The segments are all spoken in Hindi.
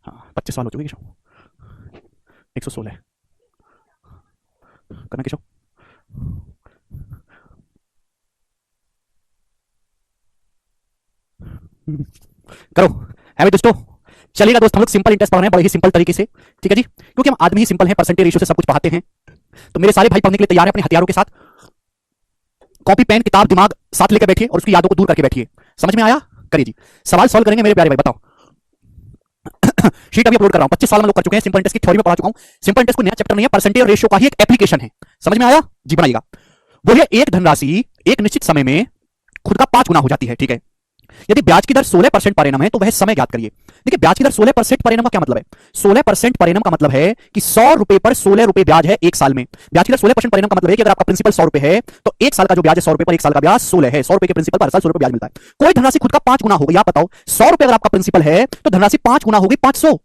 हाँ 25 साल हो चुके केशव। 116 करना केशव। करो। है भाई दोस्तों। चलिएगा दोस्त, हम लोग सिंपल इंटरेस्ट पढ़ रहे हैं बड़े ही सिंपल तरीके से, ठीक है जी, क्योंकि हम आदमी ही सिंपल हैं, परसेंटेज रेशियो से सब कुछ पढ़ाते हैं। तो मेरे सारे भाई पढ़ने के लिए तैयार है अपने हथियारों के साथ। कॉपी पेन किताब दिमाग साथ लेकर बैठिए और उसकी यादों को दूर करके बैठिए। समझ में आया? करिए जी। सवाल सॉल्व करेंगे मेरे प्यारे भाई, बताओ। शीट अभी अपलोड कर रहा हूं, 25 साल में लोग कर चुके हैं, सिंपल इंटरेस्ट की थ्योरी में पढ़ा चुका हूं। सिंपल इंटरेस्ट को नया चैप्टर नहीं है, परसेंटेज और रेशियो का ही एक एप्लीकेशन है। समझ में आया जी? बनाइएगा। वो है एक धनराशि एक निश्चित समय में खुद का 5 गुना हो जाती है, ठीक है। यदि ब्याज की दर 16% पर एनम है तो वह समय ज्ञात करिए। देखिए ब्याज की दर 16% पर एनम का क्या मतलब है? 16% पर एनम का मतलब है कि 100 रुपए पर 16 रुपए ब्याज है एक साल में। ब्याज की दर 16% पर एनम का मतलब है कि अगर आपका प्रिंसिपल 100 रुपए है तो एक साल का जो ब्याज है 100 रुपए पर, एक साल का ब्याज 16 है। 100 रुपए के प्रिंसिपल पर हर साल 16 रुपए ब्याज मिलता है। कोई धनराशि खुद का 5 गुना हो गई, आप बताओ 100 रुपए अगर आपका प्रिंसिपल है तो धनराशि 5 गुना हो गई 500,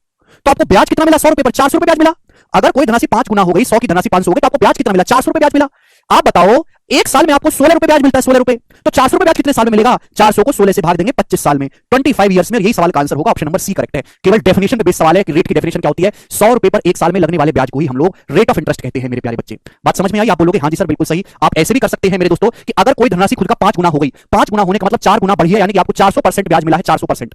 तो आपको ब्याज कितना मिला? 100 रुपए पर 400 रुपए ब्याज मिला। अगर कोई धनराशि 5 गुना हो गई, 100 की धनराशि 500 हो गई, तो आपको ब्याज कितना मिला? 400 रुपए ब्याज मिला। आप बताओ एक साल में आपको 16 रुपए ब्याज मिलता है, 16 रुपए, तो 400 रुपए ब्याज कितने साल में मिलेगा? 400 को 16 से भाग देंगे 25 साल में, 25 ईयर्स में। यही सवाल का आंसर होगा, ऑप्शन नंबर सी करेक्ट है। केवल डेफिनेशन पे बेस्ड सवाल है कि रेट की डेफिनेशन क्या होती है। 100 रुपए पर एक साल में लगने वाले ब्याज को ही हम लोग रेट ऑफ इंटरेस्ट कहते हैं मेरे प्यारे बच्चे। बात समझ में आई? आप बोलोगे हाँ जी सर बिल्कुल सही। आप ऐसे भी कर सकते हैं मेरे दोस्तों कि अगर कोई धनराशि खुद का 5 गुना हो गई, 5 गुना होने का मतलब 4 गुना बढ़ी है, यानी कि आपको 400% ब्याज मिला है। 400%।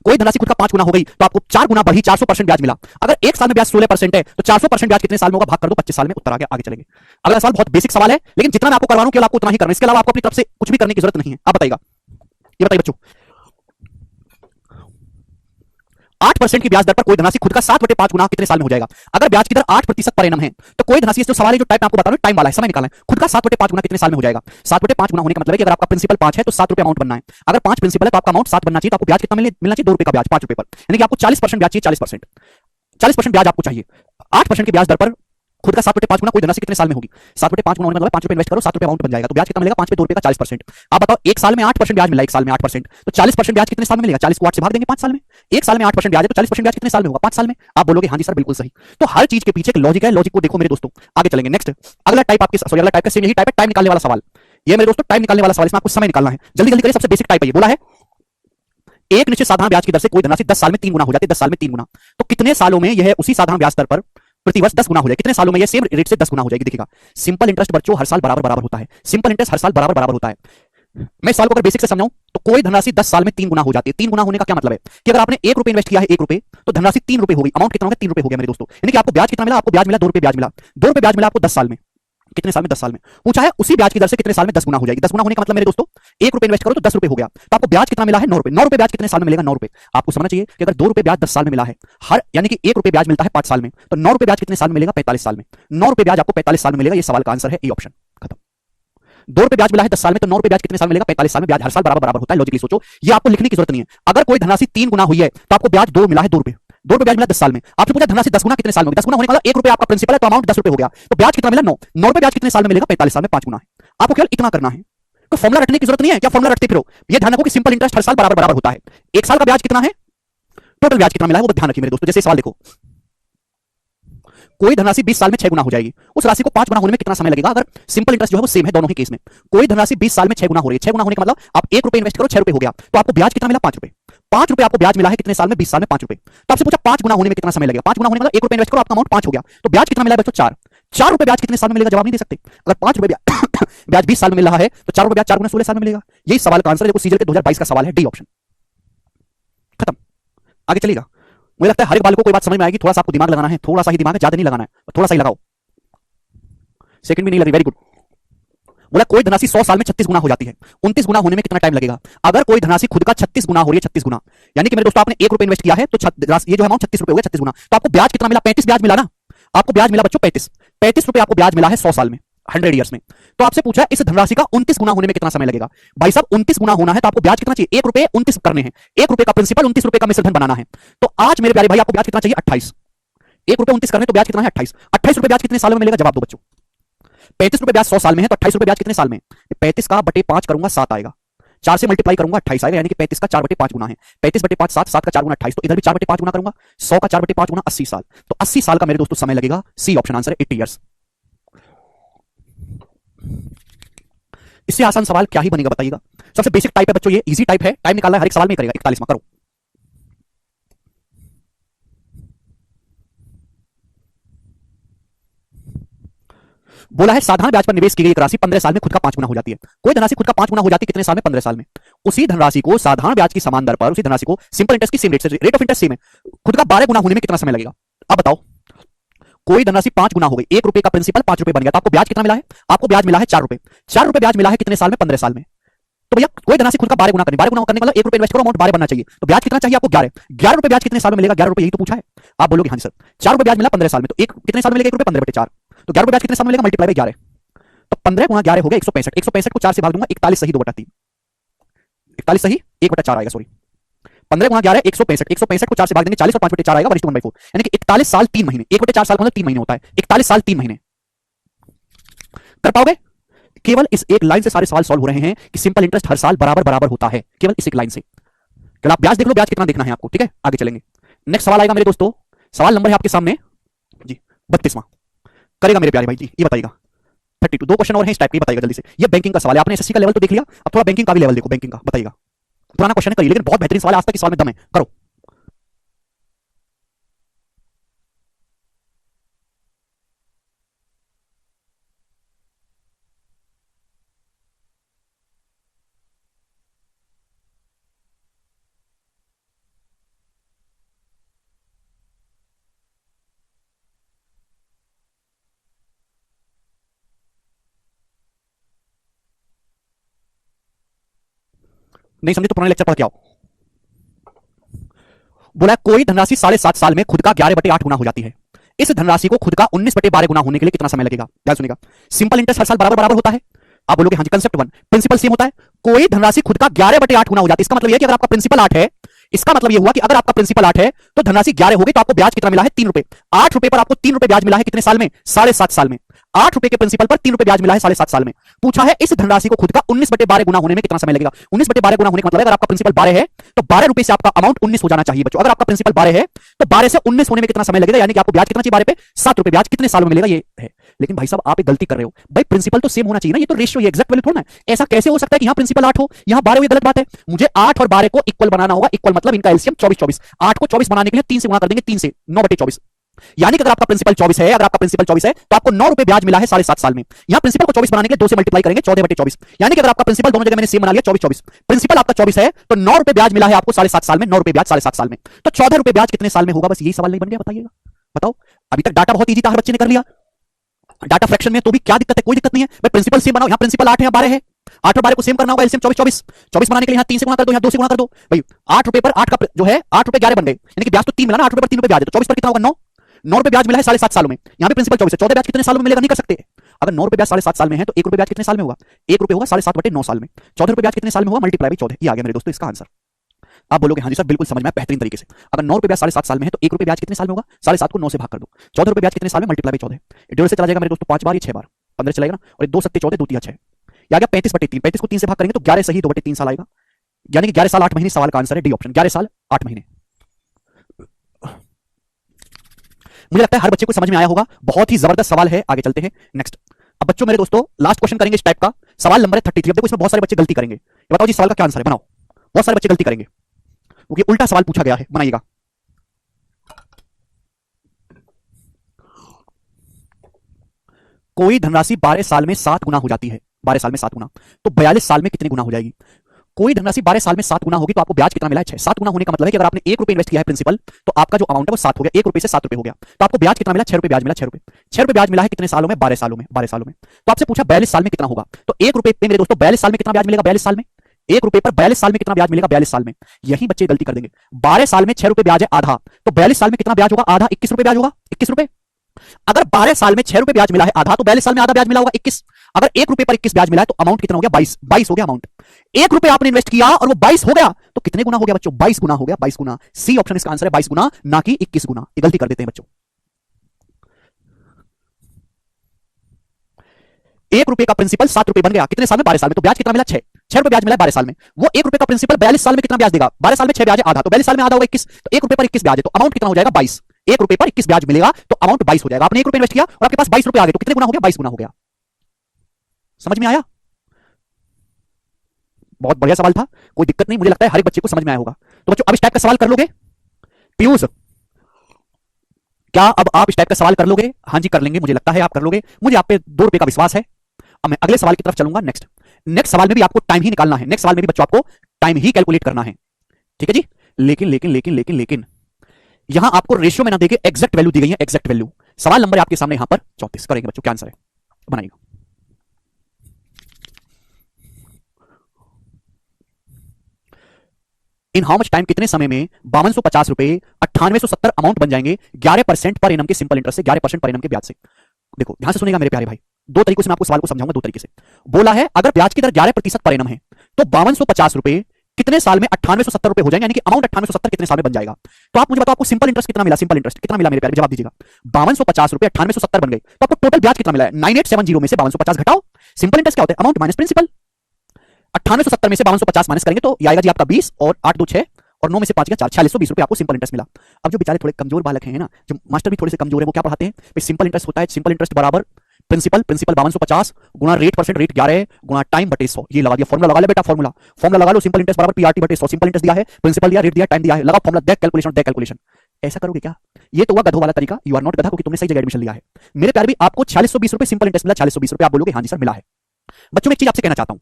कोई धनराशि खुद का 5 गुना हो गई तो आपको 4 गुना बढ़ी, 400% ब्याज मिला। अगर एक साल में ब्याज 16% है तो 400% ब्याज कितने साल में होगा? भाग कर दो 25 साल में, उत्तर आ गया। आगे चलेंगे। अगला सवाल बहुत बेसिक सवाल है, लेकिन जितना मैं आपको करवा रहा हूं केवल आपको उतना ही करना है, इसके अलावा आपको अपनी तरफ से कुछ भी करने की जरूरत नहीं है। आप बताइएगा, ये बताइए बच्चों। 8% की ब्याज दर पर कोई धनराशि खुद का 7/5 गुना कितने साल में हो जाएगा? अगर ब्याज की दर 8% पर एनम है तो कोई धनराशि, जो सवाल है जो टाइप मैं आपको बता रहा हूं टाइम वाला है, समय निकालना है, खुद का 7/5 गुना कितने साल में हो जाएगा? 7/5 गुना होने का मतलब है कि अगर आपका प्रिंसिपल 5 है तो 7 रुपए अमाउंट बनना है। अगर 5 प्रिंसिपल है तो आपका अमाउंट 7 बनना चाहिए, तो आपको ब्याज कितना मिलना चाहिए? 2 रुपए का ब्याज 5 रुपए पर, यानी कि आपको 40% ब्याज चाहिए। 40%, 40% ब्याज आपको चाहिए। 8% की ब्याज दर पर खुद का 7/5 गुना कोई धनराशि कितने साल में होगी? 7/5 गुना होने का मतलब 5 रुपए इन्वेस्ट करो, 7 रुपए अमाउंट बन जाएगा, तो ब्याज कितना मिलेगा? 5 पे 2 रुपए का 40%। आप बताओ एक साल में 8% ब्याज मिला, एक साल में 8%, तो 40% ब्याज कितने साल में मिलेगा? 40 को 8 से भाग देंगे 5 साल में। एक साल में 8% ब्याज है तो 40% ब्याज कितने साल में होगा? 5 साल में। आप बोलोगे हाँ जी सर बिल्कुल सही। तो हर चीज के पीछे एक लॉजिक है, लॉजिक को देखो मेरे दोस्तों। आगे चलेंगे। नेक्स्ट अगला टाइप आपके, सॉरी अगला टाइप का सेम यही टाइप है, टाइम निकालने वाला सवाल। ये मेरे दोस्तों टाइम निकालने वाला सवाल, इसमें आपको समय निकालना है। जल्दी जल्दी करिए। सबसे बेसिक टाइप है ये। बोला है एक निश्चित साधारण ब्याज की दर से कोई धनराशि 10 साल में 3 गुना हो जाती है। 10 साल में 3 गुना, तो कितने सालों में यह उसी साधारण ब्याज दर पर प्रतिवर्ष 10 गुना हो जाएगी? कितने सालों में यह सेम रेट से 10 गुना हो जाएगी? देखिएगा सिंपल इंटरेस्ट बच्चों हर साल बराबर बराबर होता है। सिंपल इंटरेस्ट हर साल बराबर बराबर होता है। मैं सवाल को अगर बेसिक से समझाऊं तो कोई धनराशि 10 साल में 3 गुना हो जाती है। 3 गुना होने का क्या मतलब है कि अगर आपने 1 रुपए इन्वेस्ट किया है 1 रुपए, तो धनराशि 3 रुपए हो गई। अमाउंट कितना हो गया? 3 रुपए हो गया मेरे दोस्तों। यानी कि आपको ब्याज कितना मिला? आपको ब्याज मिला 2 रुपए ब्याज मिला। 2 रुपए ब्याज मिला आपको 10 साल में। कितने साल में? 10 साल में। पूछा है उसी ब्याज की दर से कितने साल में 10 गुना हो जाएगी? 10 गुना होने का मतलब मेरे दोस्तों 1 रुपए इन्वेस्ट करो तो 10 रुपए हो गया, तो आपको ब्याज कितना मिला है? 9 रुपए। 9 रुपए ब्याज कितने साल में मिलेगा? 9 रुपए। आपको समझना चाहिए कि अगर 2 रुपए ब्याज 10 साल में मिला है, हर यानी कि 1 रुपए ब्याज मिलता है 5 साल में, तो 9 रुपए ब्याज कितने साल में मिलेगा? 45 साल में। 9 रुपए ब्याज आपको 45 साल में मिलेगा। ये सवाल का आंसर है ए ऑप्शन। खत्म। 2 रुपए ब्याज मिला है 10 साल में, तो 9 रुपए ब्याज कितने साल में मिलेगा? 45 साल में। ब्याज हर साल बराबर बराबर होता है। लॉजिकली सोचो, ये आपको लिखने की जरूरत नहीं है। अगर कोई धनराशि 3 गुना हुई है तो आपको ब्याज 2 मिला है, 2 रुपए। 2 रुपए ब्याज मिला 10 साल में। आपसे पूछा धनराशि 10 गुना कितने साल में होगी? 10 गुना होने का मतलब 1 रुपए आपका प्रिंसिपल है तो अमाउंट 10 रुपए हो गया, तो ब्याज कितना मिला? 9। 9 रुपए ब्याज कितने साल में मिलेगा? 45 साल में। 5 गुना है। आपको केवल इतना करना है, कोई फॉर्मूला रटने की जरूरत नहीं है। क्या फॉर्मूला रटते फिरो? ये ध्यान रखो कि सिंपल इंटरेस्ट हर साल बराबर बराबर होता है। एक साल का ब्याज कितना है, टोटल ब्याज कितना मिला है वो ध्यान रखिए मेरे दोस्तों। जैसे सवाल देखो, कोई धनराशि 20 साल में 6 गुना हो जाएगी, उस राशि को 5 गुना होने में कितना समय लगेगा? अगर सिंपल इंटरेस्ट जो है वो सेम है दोनों ही केस में। कोई धनराशि 20 साल में 6 गुना हो रही है। 6 गुना होने का मतलब आप 1 रुपए इन्वेस्ट करो 6 रुपए हो गया, तो आपको ब्याज कितना मिला? 5 रुपए। 5 रुपए आपको ब्याज मिला है कितने साल में? 20 साल में 5 रुपए। तो आपसे पूछा 5 गुना होने में कितना समय लगेगा? 5 गुना होने का मतलब 1 रुपए इन्वेस्ट करो आपका अमाउंट 5 हो गया, तो ब्याज कितना मिला बच्चों? 4। 4 रुपए ब्याज कितने साल में मिलेगा? जवाब नहीं दे सकते। अगर 5 रुपए ब्याज 20 साल में मिल रहा है तो 4 रुपए ब्याज 4 गुना 16 साल में मिलेगा। यही सवाल का आंसर है। देखो सीजीएल के 2022 का सवाल है, डी ऑप्शन। खत्म। आगे चलेगा। मुझे लगता है हर एक बाल को कोई बात समझ में आएगी। थोड़ा सा आपको दिमाग लगाना है, थोड़ा सा ही दिमाग है, ज्यादा नहीं लगाना है, थोड़ा सा ही लगाओ। सेकंड भी नहीं लगी, वेरी गुड। बोला कोई धनराशि 100 साल में 36 गुना हो जाती है, 29 गुना होने में कितना टाइम लगेगा? अगर कोई धनराशि खुद का 36 गुना हो रही है, 36 गुना, यानी कि मेरे दोस्तों आपने 1 रुपए इन्वेस्ट किया है तो ये जो अमाउंट 36 रुपए हो गया, 36 गुना, तो आपको ब्याज कितना मिला? 35 ब्याज मिला ना। आपको ब्याज मिला बच्चों 35। 35 रुपए आपको ब्याज मिला है 100 साल में, 100 ईयर्स में। तो आपसे पूछा इस धनराशि का 29 गुना होने में कितना समय लगेगा? भाई साहब 29 गुना होना है तो आपको ब्याज कितना चाहिए? 1 रुपए 29 करने हैं। 1 रुपए का प्रिंसिपल, 29 रुपए का मिश्रधन बनाना है। तो आज मेरे प्यारे भाई आपको ब्याज कितना चाहिए? 28। 1 रुपए 29 करने तो ब्याज कितना है? 28। 28 रुपए ब्याज कितने सालों में मिलेगा? जवाब दो बच्चों। 35 रुपए ब्याज 100 साल में है तो 28 रुपए ब्याज कितने साल में? 35 का बटे 5 करूंगा 7 आएगा, 4 से मल्टीप्लाई करूंगा 28 आएगा, यानी कि 35 का 4 बटे 5 गुना है। 35 बटे 5 7, 7 का 4 गुना 28, तो इधर भी 4 बटे 5 गुना करूंगा। 100 का 4 बटे 5 गुना 80 साल, तो 80 साल का मेरे दोस्तों समय लगेगा। सी ऑप्शन आंसर है 80 ईयर्स। इससे आसान सवाल क्या ही बनेगा बताइएगा? सबसे बेसिक टाइप है बच्चों, ये इजी टाइप है। टाइम निकालना है हर एक सवाल में करेगा। 41वां करो। बोला है साधारण ब्याज पर निवेश की गई एक राशि 15 साल में खुद का 5 गुना हो जाती है। कोई धनराशि खुद का 5 गुना हो जाती है कितने साल में? 15 साल में। उसी धनराशि को साधारण ब्याज की समान दर पर, उसी धनराशि को सिंपल इंटरेस्ट की सेम रेट से, रेट ऑफ इंटरेस्ट सेम है, खुद का 12 गुना होने में कितना समय लगेगा? अब बताओ, कोई धनराशि 5 गुना हो गई, 1 रुपए का प्रिंसिपल 5 रुपए बन गया, तो आपको ब्याज कितना मिला है? आपको ब्याज मिला है 4 रुपए। 4 रुपए ब्याज मिला है कितने साल में? 15 साल में। तो भैया कोई धनराशि खुद का 12 गुना करने, 12 गुना करने का मतलब 1 रुपए इन्वेस्ट करो, अमाउंट 12 बनना चाहिए, तो ब्याज कितना चाहिए आपको? 11। 11 रुपए ब्याज कितने साल में मिलेगा? 11 रुपए, यही तो पूछा है। आप बोलोगे हाँ जी सर, 4 रुपए ब्याज मिला 15 साल में, तो एक कितने साल में मिलेगा? 1 रुपए 15/4, तो 11 रुपए ब्याज कितने साल में मिलेगा? मल्टीप्लाई बाय 11, तो 15 गुना 11 हो गया 165। 165 को 4 से भाग दूंगा, 41 सही 2/3, 41 सही 1/4 आएगा, सॉरी 15 गुना 11 165, 165 को 4 से भाग देंगे 40 और 5/4 आएगा, वरिष्ठ 1/4, यानी कि 41 साल 3 महीने। 1/4 साल का मतलब 3 महीने होता है, 41 साल 3 महीने। कर पाओगे? केवल इस एक लाइन से सारे सवाल सॉल्व हो रहे हैं कि सिंपल इंटरेस्ट हर साल बराबर बराबर होता है, केवल इस एक लाइन से। चलो आप ब्याज देख लो, ब्याज कितना देखना है आपको, ठीक है? आगे चलेंगे। नेक्स्ट सवाल आएगा मेरे दोस्तों, सवाल नंबर है आपके सामने जी 32वां। करेगा मेरे प्यारे भाई जी, ये बताइएगा। 32, 2 क्वेश्चन और हैं इस टाइप के, बताइएगा जल्दी से। ये बैंकिंग का सवाल है, आपने एसएससी का लेवल तो देख लिया, अब थोड़ा बैंकिंग का भी लेवल देखो, बैंकिंग का बताइएगा। पुराना क्वेश्चन है करिए, लेकिन बहुत बेहतरीन सवाल है, आज तक इस सवाल में दम है, करो। नहीं समझे तो पुराने लेक्चर पढ़ के आओ। बोला कोई धनराशि 7.5 साल में खुद का 11/8 गुना हो जाती है। इस धनराशि को खुद का 19/12 गुना होने के लिए कितना समय लगेगा? ध्यान सुनिएगा। सिंपल इंटरेस्ट हर साल बराबर बराबर होता है। आप बोलोगे हाँ जी, कंसेप्ट 1, प्रिंसिपल सेम होता है। कोई धनराशि खुद का 11/8 गुना हो जाती है, इसका मतलब यह कि अगर आपका प्रिंसिपल 8 है, इसका मतलब यह हुआ कि अगर आपका प्रिंसिपल 8 है तो धनराशि 11 होगी, तो आपको ब्याज कितना मिला है? 3 रुपए। 8 रुपए पर आपको 3 रुपए ब्याज मिला है कितने साल में? 7.5 साल में। 8 रुपए के प्रिंसिपल पर 3 रुपए ब्याज मिला है 7.5 साल में। पूछा है इस धनराशि को खुद का 19/12 गुना होने में कितना समय लगेगा? 19/12 गुना होने का मतलब है अगर आपका प्रिंसिपल 12 है तो 12 रुपए से आपका अमाउंट 19 हो जाना चाहिए बच्चों। अगर आपका प्रिंसिपल 12 है तो 12 से 19 होने में कितना समय लगेगा? यानी कि आपको ब्याज कितना चाहिए 12 पे? 7 रुपए ब्याज कितने सालों में मिलेगा? ये है। लेकिन भाई साहब आप एक गलती कर रहे हो, भाई प्रिंसिपल तो सेम होना चाहिए ना, ये तो रेशियो, ये एग्जैक्ट वैल्यू थोड़ा ना है। ऐसा कैसे हो सकता है कि यहां प्रिंसिपल 8 हो, यहां 12 हो? ये गलत बात है। मुझे 8 और 12 को इक्वल बनाना होगा, इक्वल मतलब इनका एलसीएम 24। 8 को 24 बनाने के लिए 3 से गुणा कर देंगे, 3 से 9/24, यानी कि अगर आपका प्रिंसिपल 24 है, अगर आपका प्रिंसिपल 24 है तो आपको 9 रुपए ब्याज मिला है 7.5 साल में। यहां प्रिंसिपल को 24 बनाने के लिए 2 से मल्टीप्लाई करेंगे 14/24, यानी कि अगर आपका प्रिंसिपल दोनों जगह मैंने सेम बना लिया 24, प्रिंसिपल आपका 24 है तो 9 रुपए ब्याज मिला है आपको 7.5 साल में, 9 रुपए ब्याज 7.5 साल में, तो 14 रुपए ब्याज कितने साल में होगा? बस यही सवाल नहीं बन गया, बताइएगा। बताओ, अभी तक डाटा बहुत इजी था, हर बच्चे ने कर लिया। डाटा फ्रैक्शन में तो भी क्या दिक्कत है? कोई दिक्कत नहीं है भाई, प्रिंसिपल सेम बनाओ। यहां प्रिंसिपल 8 है, यहां 12 है, 8 और 12 को सेम करना होगा, एलसीएम 24 24 बनाने के लिए यहां 3 से गुणा कर दो, यहां 2 से गुणा कर दो भाई। 8 रुपए पर 8 का जो है 8 रुपए 11 बन गए, यानी कि ब्याज तो 3 मिला ना, 8 रुपए पर 3 रुपए ब्याज है, तो 24 पर कितना होगा? 9। 9 रुपए ब्याज मिला है 7.5 सालों में, यहां पे प्रिंसिपल 24 है, 14 ब्याज कितने सालों में मिलेगा? नहीं कर सकते। अगर 9 रुपए ब्याज 7.5 साल में है तो 1 रुपए ब्याज कितने साल में होगा? 1 रुपए होगा 7.5/9 साल में। 14 रुपए ब्याज कितने साल में होगा? Multiply by 14। ये आ गया मेरे दोस्तों इसका आंसर। आप बोलोगे हाँ जी सर बिल्कुल समझ में आया बेहतरीन तरीके से। अगर 9 रुपए ब्याज 7.5 साल में है तो 1 रुपए ब्याज कितने साल में होगा? 7.5 को 9 से भाग कर दो। 14 रुपए ब्याज कितने साल में? Multiply by 14। डेढ़ से चला जाएगा मेरे दोस्तों 5 बार, ये 6 बार, 15 चलेगा ना, और 2 7 14, 2 3 6, ये आ गया 35/3। 35 को 3 से भाग करेंगे तो 11 सही 2/3 साल आएगा, यानी कि 11 साल 8 महीने सवाल का आंसर है, डी ऑप्शन, 11 साल 8 महीने। मुझे लगता है हर बच्चे को समझ में आया होगा, बहुत ही जबरदस्त सवाल है। आगे चलते हैं नेक्स्ट। अब बच्चों मेरे दोस्तों लास्ट क्वेश्चन करेंगे इस टाइप का, सवाल नंबर है 33। अब देखो इसमें बहुत सारे बच्चे गलती करेंगे, ये बताओ जी सवाल का क्या आंसर है? बनाओ। बहुत सारे बच्चे गलती करेंगे क्योंकि उल्टा सवाल पूछा गया है, बनाइएगा। कोई धनराशि 12 साल में 7 गुना हो जाती है, 12 साल में 7 गुना, तो 42 साल में कितने गुना हो जाएगी? कोई धनराशि 12 साल में 7 गुना होगी तो आपको ब्याज कितना मिला है? 6। 7 गुना होने का मतलब है कि अगर आपने 1 रुपए इन्वेस्ट किया है प्रिंसिपल, तो आपका जो अमाउंट है वो 7 हो गया, 1 रुपए से 7 रुपए हो गया, तो आपको ब्याज कितना मिला? 6 रुपए ब्याज मिला, 6 रुपए। 6 रुपए ब्याज मिला है कितने सालों में? 12 सालों में, 12 सालों में। तो आपसे पूछा 42 साल में कितना होगा, तो 1 रुपए पे मेरे दोस्तों 42 साल में कितना ब्याज मिलेगा? 42 साल में 1 रुपए पर 42 साल में कितना ब्याज मिलेगा? 42 साल में। यही बच्चे गलती कर देंगे, 12 साल में 6 रुपए ब्याज है आधा, तो 42 साल में कितना ब्याज होगा? आधा, 21 रुपए ब्याज होगा, 21 रुपए। अगर 12 साल में 6 रुपए ब्याज मिला है आधा, तो 42 साल में आधा ब्याज मिला होगा 21। अगर 1 रुपए पर 21 ब्याज मिला है तो अमाउंट कितना हो गया? 22। 22 हो गया अमाउंट। 1 रुपए आपने इन्वेस्ट किया और वो 22 हो गया, तो कितने गुना हो गया बच्चों? 22 गुना हो गया, 22 गुना। सी ऑप्शन इसका आंसर है, 22 गुना, ना कि 21 गुना। ये गलती कर देते हैं बच्चों। 1 रुपए का प्रिंसिपल 7 रुपए बन गया कितने साल में? 12 साल में, तो ब्याज कितना मिला? 6। 6 रुपए ब्याज मिला 12 साल में। वो 1 रुपए का प्रिंसिपल 42 साल में कितना ब्याज देगा? 12 साल में 6 ब्याज है आधा, तो 42 साल में आधा होगा 21, तो 1 रुपए पर 21 ब्याज है, तो अमाउंट कितना हो जाएगा? 22। 1 रुपए पर 21 ब्याज मिलेगा तो अमाउंट 22 हो जाएगा। आपने 1 रुपए इन्वेस्ट किया और आपके पास 22 रुपए आ गए, तो कितने गुना हो गया? 22 गुना हो गया। समझ में आया? बहुत बढ़िया सवाल था, कोई दिक्कत नहीं, मुझे लगता है हर एक बच्चे को समझ में आया होगा। तो बच्चों अब इस टाइप का सवाल कर लोगे? पीयूष क्या अब आप इस टाइप का सवाल कर लोगे? हाँ जी कर लेंगे, मुझे लगता है आप कर लोगे, मुझे आप पे 2 रुपए का विश्वास है। अब मैं अगले सवाल की तरफ चलूंगा। नेक्स्ट सवाल में भी आपको टाइम ही निकालना है, नेक्स्ट सवाल में भी बच्चों आपको टाइम ही कैलकुलेट करना है, ठीक है जी। लेकिन यहां आपको रेशियो में ना देके एग्जैक्ट वैल्यू दी गई है, एग्जैक्ट वैल्यू। सवाल नंबर आपके सामने यहां पर 34 करेंगे बच्चों, क्या आंसर है बनाइएगा। इन हाउ मच टाइम, कितने समय में 5250 रुपए 9870 अमाउंट बन जाएंगे 11% पर एनम के सिंपल इंटरेस्ट से, 11% पर एनम के ब्याज से। देखो ध्यान से सुनेगा मेरे प्यारे भाई, 2 तरीकों से मैं आपको सवाल को समझाऊंगा, 2 तरीके से। बोला है अगर ब्याज की दर 11% पर एनम है तो 5250 रुपए कितने साल में 9870 रुपए हो जाएंगे, यानी कि अमाउंट 9870 कितने साल में बन जाएगा। तो आप मुझे बताओ आपको सिंपल इंटरेस्ट कितना मिला, सिंपल इंटरेस्ट कितना मिला मेरे प्यारे, जवाब दीजिएगा। 5250 रुपए 9870 बन गए तो आपको टोटल ब्याज कितना मिला है, 9870 में से 5250 घटाओ। सिंपल इंटरेस्ट क्या होता है, अमाउंट माइनस प्रिंसिपल। 9870 में से 5250 माइनस करेंगे तो ये आएगा जी आपका 20 और 8 2 6 और 9 में से 5 गया 4, 4620 रुपए आपको सिंपल इंटरेस्ट मिला। अब जो बेचारे थोड़े कमजोर बालक हैं ना, जो मास्टर भी थोड़े से कमजोर है, वो क्या पढ़ाते हैं भाई, सिंपल इंटरेस्ट होता है, सिंपल इंटरेस्ट बराबर प्रिंसिपल 5250 गुणा रेट परसेंट, रेट 11 गुणा टाइम बटे 100। ये लगा दिया, फॉर्मूला लगा ले बेटा, फॉर्मूला लगा लो, सिंपल इंटरेस्ट बराबर पीआरटी बटे 100। सिंपल इंटरेस्ट दिया है, प्रिंसिपल दिया, रेट दिया, टाइम दिया है, लगा फॉर्मूला, देख कैलकुलेशन। ऐसा करोगे क्या? ये तो हुआ गधों वाला तरीका, यू आर नॉट गधा, क्योंकि तुमने सही जगह एडमिशन लिया है। मेरे प्यारे भी आपको 4620 रुपए सिंपल इंटरेस्ट मिला, 4620 रुपए आप बोलोगे हाँ जी सर मिला है। बच्चों में एक चीज आपसे कहना चाहता हूं,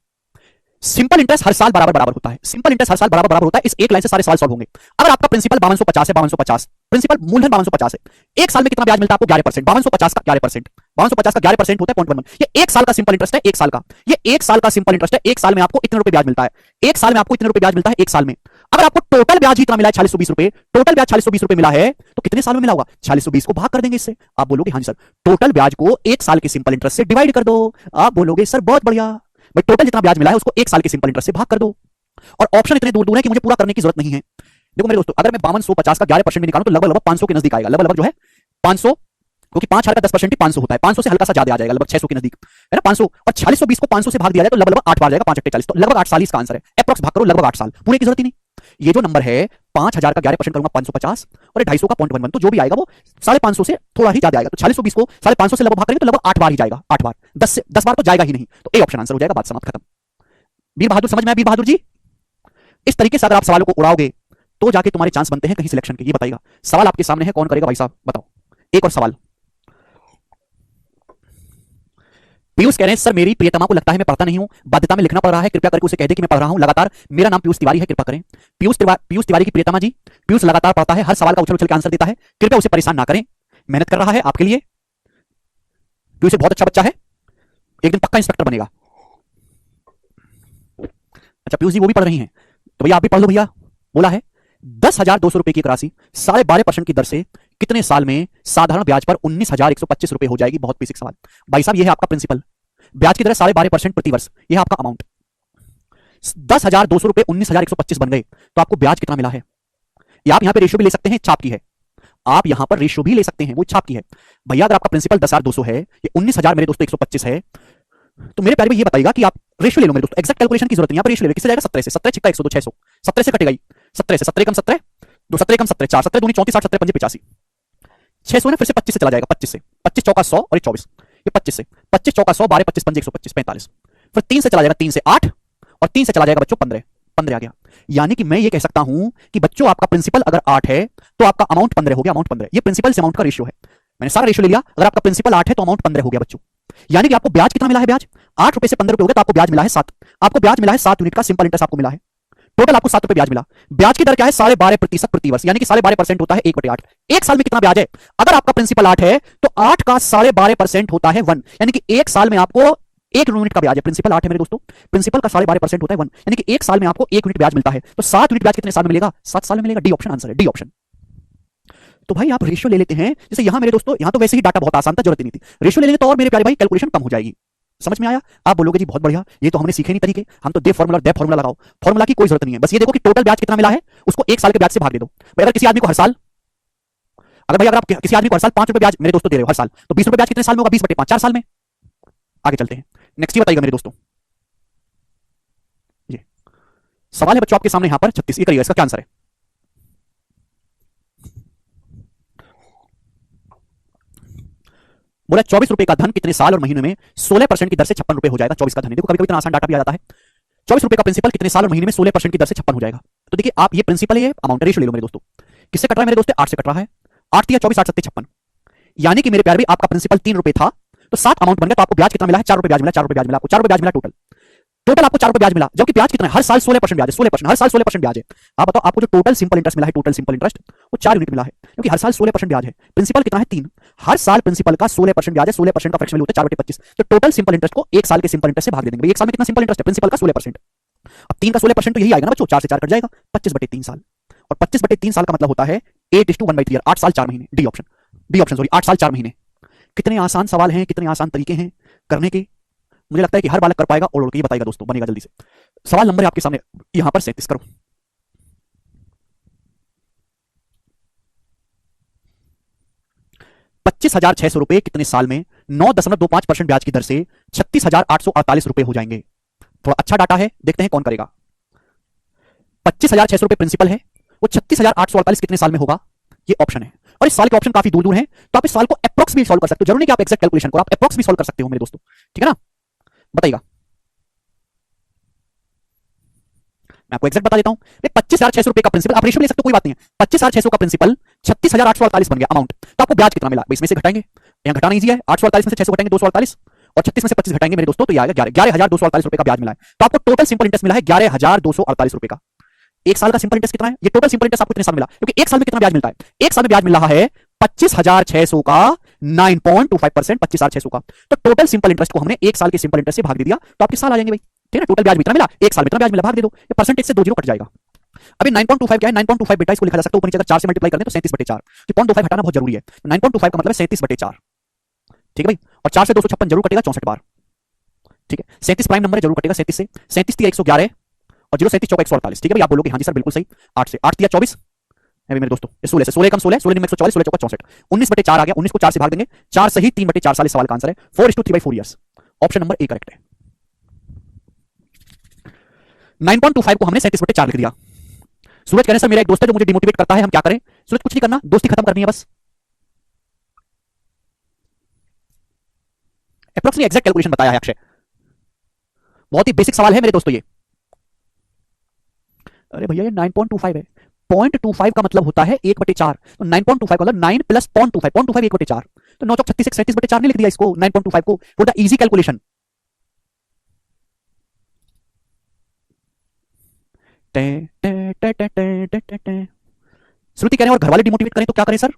सिंपल इंटरेस्ट हर साल बराबर बराबर होता है, सिंपल इंटरेस्ट हर साल बराबर बराबर होता है। इस एक लाइन से सारे सवाल सॉल्व होंगे। अगर आपका प्रिंसिपल 5250 है, 5250 प्रिंसिपल मूलधन 5250 है, एक साल में कितना ब्याज मिलता है आपको 11%, 5250 का 11%, 5250 का 11% होता है 0.11। ये एक साल का सिंपल इंटरेस्ट है, एक साल का, ये एक साल का सिंपल इंटरेस्ट है, एक साल में आपको इतने रुपए ब्याज मिलता है, एक साल में आपको इतने रुपए ब्याज मिलता है, एक साल में। अगर आपको टोटल ब्याज ही इतना मिला है 4620 रुपए, टोटल ब्याज 4620 रुपए मिला है तो कितने साल में मिला होगा, 4620 को भाग कर देंगे इससे। आप बोलोगे हाँ जी सर, टोटल ब्याज को एक साल के सिंपल इंटरेस्ट से डिवाइड कर दो। आप बोलोगे सर बहुत बढ़िया भाई, टोटल जितना ब्याज मिला है उसको एक साल के सिंपल इंटरेस्ट से भाग कर दो। और ऑप्शन इतने दूर दूर है कि मुझे पूरा करने की जरूरत नहीं है। देखो मेरे दोस्तों, अगर मैं 5250 का 11% भी निकालूं तो लगभग 500 के नजदीक आएगा, लगभग जो है 500, क्योंकि 5000 का 10% ही 500 होता है, 500 से हल्का सा ज्यादा आ जाएगा, लगभग 600 के नजदीक है ना 500। और 4620 को 500 से भाग दिया जाए तो लगभग 8 बार जाएगा, 5 8 40, तो लगभग 8 साल इसका आंसर है। अप्रॉक्स भाग करो, लगभग 8 साल, पूरे की जरूरत ही नहीं। ये जो नंबर है 5000 का 11% करूंगा 550 और 250 का 0.11, तो जो भी आएगा वो 550 से थोड़ा ही ज्यादा आएगा। तो 4620 को 550 से लगभग भाग करेंगे तो लगभग 8 बार ही जाएगा, 8 बार, 10 बार तो जाएगा ही नहीं। तो ए ऑप्शन आंसर हो जाएगा, बात समाप्त खत्म। वीर बहादुर समझ में आया वीर बहादुर जी? इस तरीके से अगर आप सवालों को उड़ाओगे तो जाके तुम्हारे चांस बनते हैं कहीं सिलेक्शन के। ये बताइएगा, सवाल आपके सामने है, कौन करेगा भाई साहब बताओ। एक और सवाल, पीयूष कह रहे हैं सर मेरी प्रियतमा को लगता है मैं पढ़ता नहीं हूं, बाध्यता में लिखना पड़ रहा है, कृपया करके उसे कह दे कि मैं पढ़ रहा हूं लगातार। मेरा नाम पीयूष तिवारी है, कृपया करें। पीयूष तिवारी की प्रियतमा जी, पीयूष लगातार पढ़ता है, हर सवाल का उछल उछल के आंसर देता है, कृपया उसे परेशान ना करें, मेहनत कर रहा है आपके लिए। पीयूष बहुत अच्छा बच्चा है, एक दिन पक्का इंस्पेक्टर बनेगा। अच्छा पीयूष जी वो भी पढ़ रही हैं, तो भैया आप भी पढ़ लो भैया। बोला है 10,200 रुपए की एक राशि 12.5% की दर से कितने साल में साधारण ब्याज पर 19,125 रुपए हो जाएगी। बहुत बेसिक सवाल भाई साहब, ये है आपका प्रिंसिपल, ब्याज की दर 12.5% प्रति वर्ष, ये है आपका अमाउंट। 10,200 रुपए 19,125 बन गए तो आपको ब्याज कितना मिला है। या आप यहां पे रेशियो भी ले सकते हैं, छाप की है, आप यहां पर रेशियो भी ले सकते हैं, वो छाप की है। भैया अगर आपका प्रिंसिपल 10,200 है, ये 19,000 मेरे दोस्तों 125 है, तो मेरे प्यारे में ये बताइएगा कि आप रेशियो ले लो मेरे दोस्तों, एक्सैक्ट कैलकुलेशन की जरूरत नहीं, यहां पर रेशियो ले लो। किससे जाएगा 17 से, 17 छिक्का 100 तो 600, 17 से कटेगा, 17 से 17 कम 17 2, 17 कम 17 4, 17 दूनी 34, 8 17 पंजे 85, 600 ना, फिर से 25 से चला जाएगा, 25 से 25 चौका 100 और 24, ये 25 से 25 चौका 100 12 25 पंजे 125 45, फिर 3 से चला जाएगा, 3 से 8 और 3 से चला जाएगा बच्चों 15 15 आ गया। यानी कि मैं ये कह सकता हूं कि बच्चों आपका प्रिंसिपल अगर 8 है तो आपका अमाउंट 15 हो गया, अमाउंट 15, ये प्रिंसिपल से अमाउंट का रेशियो है। मैंने सारा रेशियो ले लिया, अगर आपका प्रिंसिपल 8 है तो अमाउंट 15 हो गया बच्चों। यानी कि आपको ब्याज कितना मिला है, ब्याज 8 रुपए से 15 रुपए हो गया तो आपको ब्याज मिला है 7, आपको ब्याज मिला है 7 यूनिट का सिंपल इंटरेस्ट आपको मिला है, टोटल आपको 7 रुपए ब्याज मिला। ब्याज की दर क्या है 12.5% प्रति वर्ष, यानी कि 12.5% होता है 1/8। एक साल में कितना ब्याज है, अगर आपका प्रिंसिपल 8 है तो 8 का 12.5% होता है 1, यानी कि एक साल में आपको 1 यूनिट का ब्याज है। प्रिंसिपल 8 है मेरे दोस्तों, प्रिंसिपल का 12.5% होता है 1, यानी कि एक साल में आपको 1 यूनिट ब्याज मिलता है। तो 7 यूनिट ब्याज कितने साल में मिलेगा, 7 साल में मिलेगा। डी ऑप्शन आंसर है, डी ऑप्शन। तो भाई आप रेशियो ले लेते हैं, जैसे यहां मेरे दोस्तों, यहां तो वैसे ही डाटा बहुत आसान था, जरूरत नहीं थी। रेशियो ले लेंगे तो और मेरे प्यारे भाई कैलकुलेशन कम हो जाएगी। समझ में आया? आप बोलोगे जी बहुत बढ़िया, ये तो हमने सीखे नहीं तरीके, हम तो दे फॉर्मूला लगाओ, फॉर्मूला की कोई जरूरत नहीं है, बस ये देखो कि टोटल ब्याज कितना मिला है उसको एक साल के ब्याज से भाग दे दो। भाई अगर किसी आदमी को हर साल, अगर आप किसी आदमी को हर साल 5 रुपए ब्याज मेरे दोस्तों दे रहे हो हर साल, तो 20 रुपए ब्याज कितने साल में होगा, 20/5, 4 साल में। आगे चलते हैं, नेक्स्ट ये बताइएगा मेरे दोस्तों, ये सवाल है बच्चों आपके सामने यहां पर 36, ये करिएगा, इसका क्या आंसर है। बोला 24 रुपए का धन कितने साल और महीने में 16% की दर से 56 रुपए हो जाएगा। 24 का धन, देखो कभी कभी इतना आसान डाटा भी आ जाता है। 24 रुपए का प्रिंसिपल कितने साल और महीने में 16% की दर से 56 हो जाएगा। तो देखिए आप ये प्रिंसिपल है, ये अमाउंट रेशियो ले लो मेरे दोस्तों, किससे कट रहा है मेरे दोस्तों, 8 से कट रहा है, 8 या 24 8 7 56, यानी कि मेरे प्यारे भी आपका प्रिंसिपल 3 रुपए था, तो 7 अमाउंट बन गया, तो आपको ब्याज कितना मिला है? 4 रुपए ब्याज मिला, 4 रुपए ब्याज मिला, आपको 4 रुपए ब्याज मिला टोटल। टोटल आपको 4 रुपए ब्याज मिला, जबकि ब्याज कितना है? हर साल 16% ब्याज है, 16%, हर साल 16% ब्याज है। आप बताओ, आपको जो टोटल सिंपल इंटरेस्ट मिला है, टोटल सिंपल इंटरेस्ट, वो 4 यूनिट मिला है, क्योंकि हर साल 16% ब्याज है। प्रिंसिपल कितना है? 3। हर साल प्रिंसिपल का 16% ब्याज है, 16% का फ्रैक्शन वैल्यू होता है 4/25। तो टोटल सिंपल इंटरेस्ट को एक साल के सिंपल इंटरेस्ट से भाग दे देंगे। एक साल में कितना सिंपल इंटरेस्ट है? प्रिंसिपल का 16%। अब 3 का 16% तो यही आएगा ना बच्चों, 4 से 4 कट जाएगा, 25/3 साल। और 25/3 साल का मतलब होता है 8:1/3 ईयर, 8 साल 4 महीने। D option, B option sorry, 8 साल 4 महीने। कितने आसान सवाल हैं, कितने आसान तरीके हैं करने के। मुझे लगता है कि हर बालक कर पाएगा और उड़ के ये बताएगा दोस्तों, बनेगा जल्दी से। सवाल नंबर है आपके सामने यहां पर 37, करो। 25,600 रुपए कितने साल में 9.25% ब्याज की दर से 36,848 रुपए हो जाएंगे? थोड़ा अच्छा डाटा है, देखते हैं कौन करेगा। 25,600 रुपए प्रिंसिपल है, वो 36,848 कितने साल में होगा? ये ऑप्शन है, और इस साल के ऑप्शन काफी दूर दूर हैं, तो आप इस साल को अप्रॉक्स भी सॉल्व कर सकते हो। जरूरी नहीं कि आप एग्जैक्ट कैलकुलेशन करो, आप अप्रॉक्स भी सॉल्व कर सकते हो मेरे दोस्तों, ठीक है ना? बताइएगा, मैं आपको एग्जैक्ट बता देता हूं। 25,600 रुपए का प्रिंसिपल, आप रेशियो ले सकते हो, कोई बात नहीं है। 25,600 का प्रिंसिपल 36,848 बन गया अमाउंट, तो आपको ब्याज कितना मिला? इसमें से घटाएंगे, यहां घटाना इजी है। 848 में से 600 घटाएंगे 248, और 36 में से 25 घटाएंगे मेरे दोस्तों, तो ये आएगा 11,248 रुपए का ब्याज मिला है। तो आपको टोटल सिंपल इंटरेस्ट मिला है 11,248 रुपए का। एक साल का सिंपल इंटरेस्ट कितना है? ये टोटल सिंपल इंटरेस्ट आपको कितने साल मिला? क्योंकि एक साल में कितना ब्याज मिलता है? एक साल में ब्याज मिल रहा है 25,600 का 9.25%, 25,600 का। तो टोटल सिंपल इंटरेस्ट को हमने एक साल के सिंपल इंटरेस्ट से भाग दे दिया, तो आपके साल आ जाएंगे भाई, ठीक है ना? टोटल ब्याज कितना मिला? एक साल में कितना ब्याज मिला, भाग दे दो, ये परसेंटेज से 2 जीरो कट जाएगा। अभी 9.25 क्या है? 9.25 बेटा इसको लिखा जा सकता है ऊपर नीचे, अगर 4 से मल्टीप्लाई करने तो 37/4, तो 0.25 हटाना बहुत जरूरी है। 9.25 का मतलब है 37/4, ठीक है भाई। और 4 से 256 जरूर कटेगा, 64 बार, ठीक है। 37 प्राइम नंबर जरूर कटेगा 37 से, 37 3 111 और 0 37 चौका 148, ठीक है भाई। आप बोलोगे हाँ जी सर बिल्कुल सही। 8 से 8 3 24 है मेरे दोस्तों, 16 से 16 कम 16, 16 144, 16 चौका 64, 19/4 आ गया। 19 को 4 से भाग देंगे, 4 सही 3/4 साल इस सवाल का आंसर है। 4:3/4 years, option number A correct है। 9.25 को हमने 37/4 लिख दिया। सूरज कह रहे सर मेरा एक दोस्त है जो मुझे डिमोटिवेट करता है, हम क्या करें? सूरज कुछ नहीं करना, दोस्ती खत्म करनी है बस। अप्रोक्सीमेटली एग्जैक्ट कैलकुलेशन बताया है अक्षय, बहुत ही बेसिक सवाल है मेरे दोस्तों ये। अरे भैया ये 9.25 है, 0.25 का मतलब होता है 1/4, तो 9.25 का मतलब 9 प्लस 0.25, 0.25 1/4, तो 9 चौक 36 37/4 नहीं लिख दिया इसको 9.25 को, फॉर द इजी कैलकुलेशन। श्रुति कह रहे हैं और घर वाले डिमोटिवेट करें तो क्या करें सर?